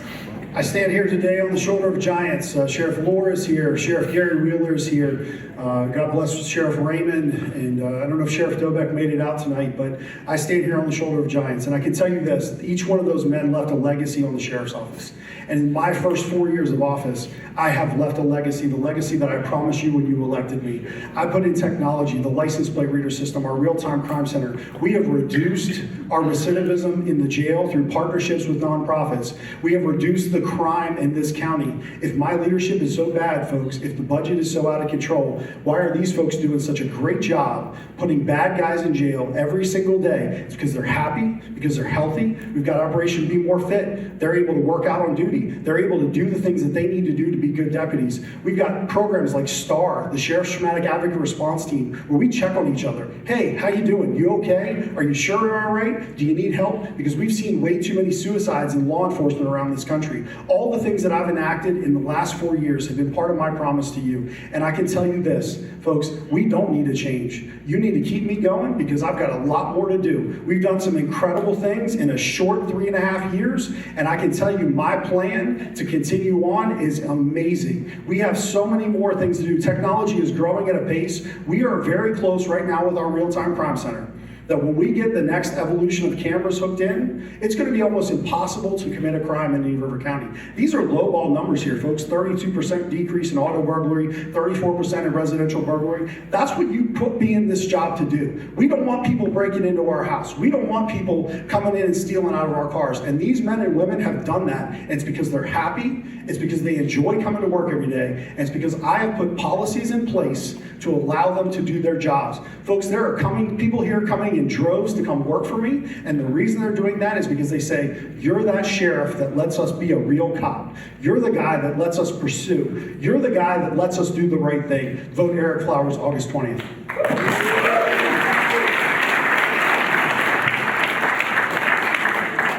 I stand here today on the shoulder of giants. Sheriff Laura is here. Sheriff Gary Wheeler is here. God bless Sheriff Raymond. And I don't know if Sheriff Dobek made it out tonight, but I stand here on the shoulder of giants. And I can tell you this, each one of those men left a legacy on the sheriff's office. And in my first 4 years of office, I have left a legacy, the legacy that I promised you when you elected me. I put in technology, the license plate reader system, our real-time crime center. We have reduced our recidivism in the jail through partnerships with nonprofits. We have reduced the crime in this county. If my leadership is so bad, folks, if the budget is so out of control, why are these folks doing such a great job putting bad guys in jail every single day? It's because they're happy, because they're healthy. We've got Operation Be More Fit. They're able to work out on duty. They're able to do the things that they need to do to be good deputies. We've got programs like STAR, the Sheriff's Traumatic Advocate Response Team, where we check on each other. Hey, how you doing? You okay? Are you sure you're all right? Do you need help? Because we've seen way too many suicides in law enforcement around this country. All the things that I've enacted in the last 4 years have been part of my promise to you. And I can tell you this, folks, we don't need to change. You need to keep me going because I've got a lot more to do. We've done some incredible things in a short 3.5 years, and I can tell you my plan to continue on is amazing. We have so many more things to do. Technology is growing at a pace. We are very close right now with our real-time crime center, that when we get the next evolution of cameras hooked in, it's going to be almost impossible to commit a crime in Indian River County. These are lowball numbers here, folks. 32% decrease in auto burglary, 34% in residential burglary. That's what you put me in this job to do. We don't want people breaking into our house. We don't want people coming in and stealing out of our cars. And these men and women have done that. And it's because they're happy. It's because they enjoy coming to work every day. And it's because I have put policies in place to allow them to do their jobs. Folks, there are people here coming in droves to come work for me, and the reason they're doing that is because they say, you're that sheriff that lets us be a real cop. You're the guy that lets us pursue. You're the guy that lets us do the right thing. Vote Eric Flowers August 20th.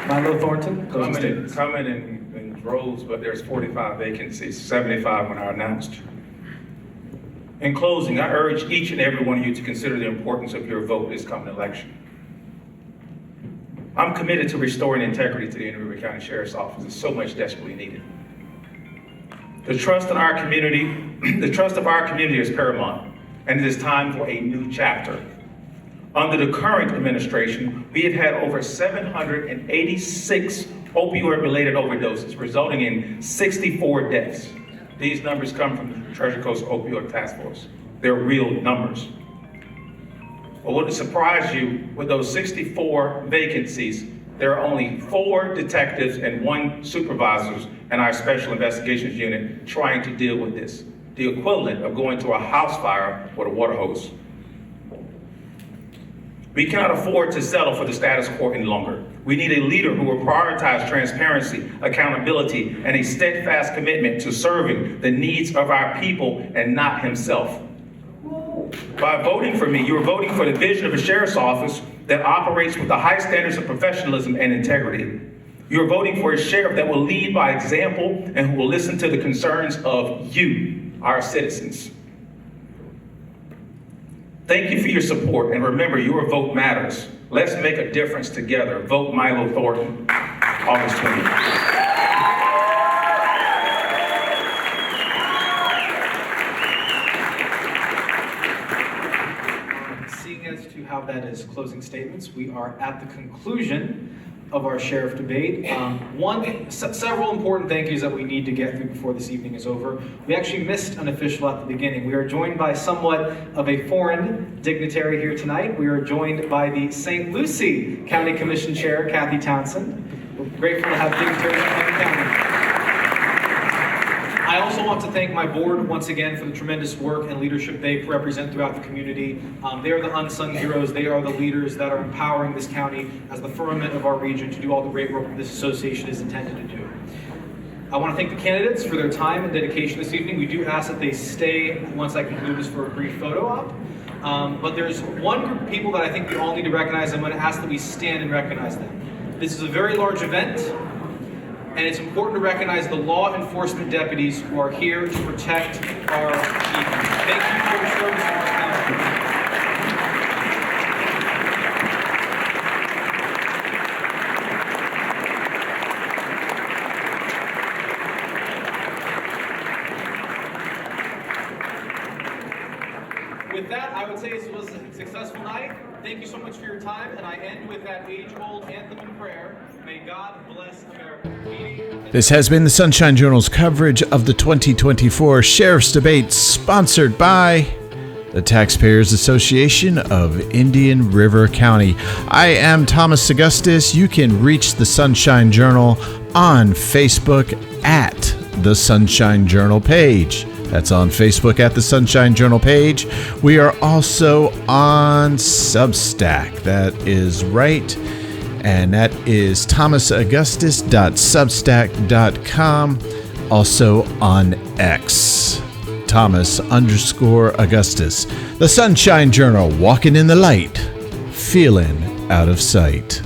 Milo Thornton, closing statements. Coming in droves, but there's 45 vacancies, 75 when I announced. In closing, I urge each and every one of you to consider the importance of your vote this coming election. I'm committed to restoring integrity to the Indian River County Sheriff's Office. It's so much desperately needed. The trust in our community, the trust of our community is paramount, and it is time for a new chapter. Under the current administration, we have had over 786 opioid-related overdoses, resulting in 64 deaths. These numbers come from the Treasure Coast Opioid Task Force. They're real numbers. But what would surprise you, with those 64 vacancies, there are only 4 detectives and 1 supervisor in our Special Investigations Unit trying to deal with this, the equivalent of going to a house fire with a water hose. We cannot afford to settle for the status quo any longer. We need a leader who will prioritize transparency, accountability, and a steadfast commitment to serving the needs of our people and not himself. By voting for me, you are voting for the vision of a sheriff's office that operates with the high standards of professionalism and integrity. You are voting for a sheriff that will lead by example and who will listen to the concerns of you, our citizens. Thank you for your support, and remember, your vote matters. Let's make a difference together. Vote Milo Thornton, August 20th. Seeing as to how that is closing statements, we are at the conclusion of our sheriff debate. Several important thank yous that we need to get through before this evening is over. We actually missed an official at the beginning. We are joined by somewhat of a foreign dignitary here tonight. We are joined by the St. Lucie County Commission Chair, Kathy Townsend. We're grateful to have dignitaries from the county. I also want to thank my board once again for the tremendous work and leadership they represent throughout the community. They are the unsung heroes. They are the leaders that are empowering this county as the firmament of our region to do all the great work that this association is intended to do. I want to thank the candidates for their time and dedication this evening. We do ask that they stay once I conclude this for a brief photo op. But there's one group of people that I think we all need to recognize. I'm going to ask that we stand and recognize them. This is a very large event, and it's important to recognize the law enforcement deputies who are here to protect our people. Thank you for your service to our county. With that, I would say this was a successful night. Thank you so much for your time, and I end with that age-old anthem and prayer. May God bless America. This has been the Sunshine Journal's coverage of the 2024 Sheriff's Debate, sponsored by the Taxpayers Association of Indian River County. I am Thomas Augustus. You can reach the Sunshine Journal on Facebook at the Sunshine Journal page. That's on Facebook at the Sunshine Journal page. We are also on Substack. That is right. And that is thomasaugustus.substack.com. Also on X, Thomas_Augustus. The Sunshine Journal, walking in the light, feeling out of sight.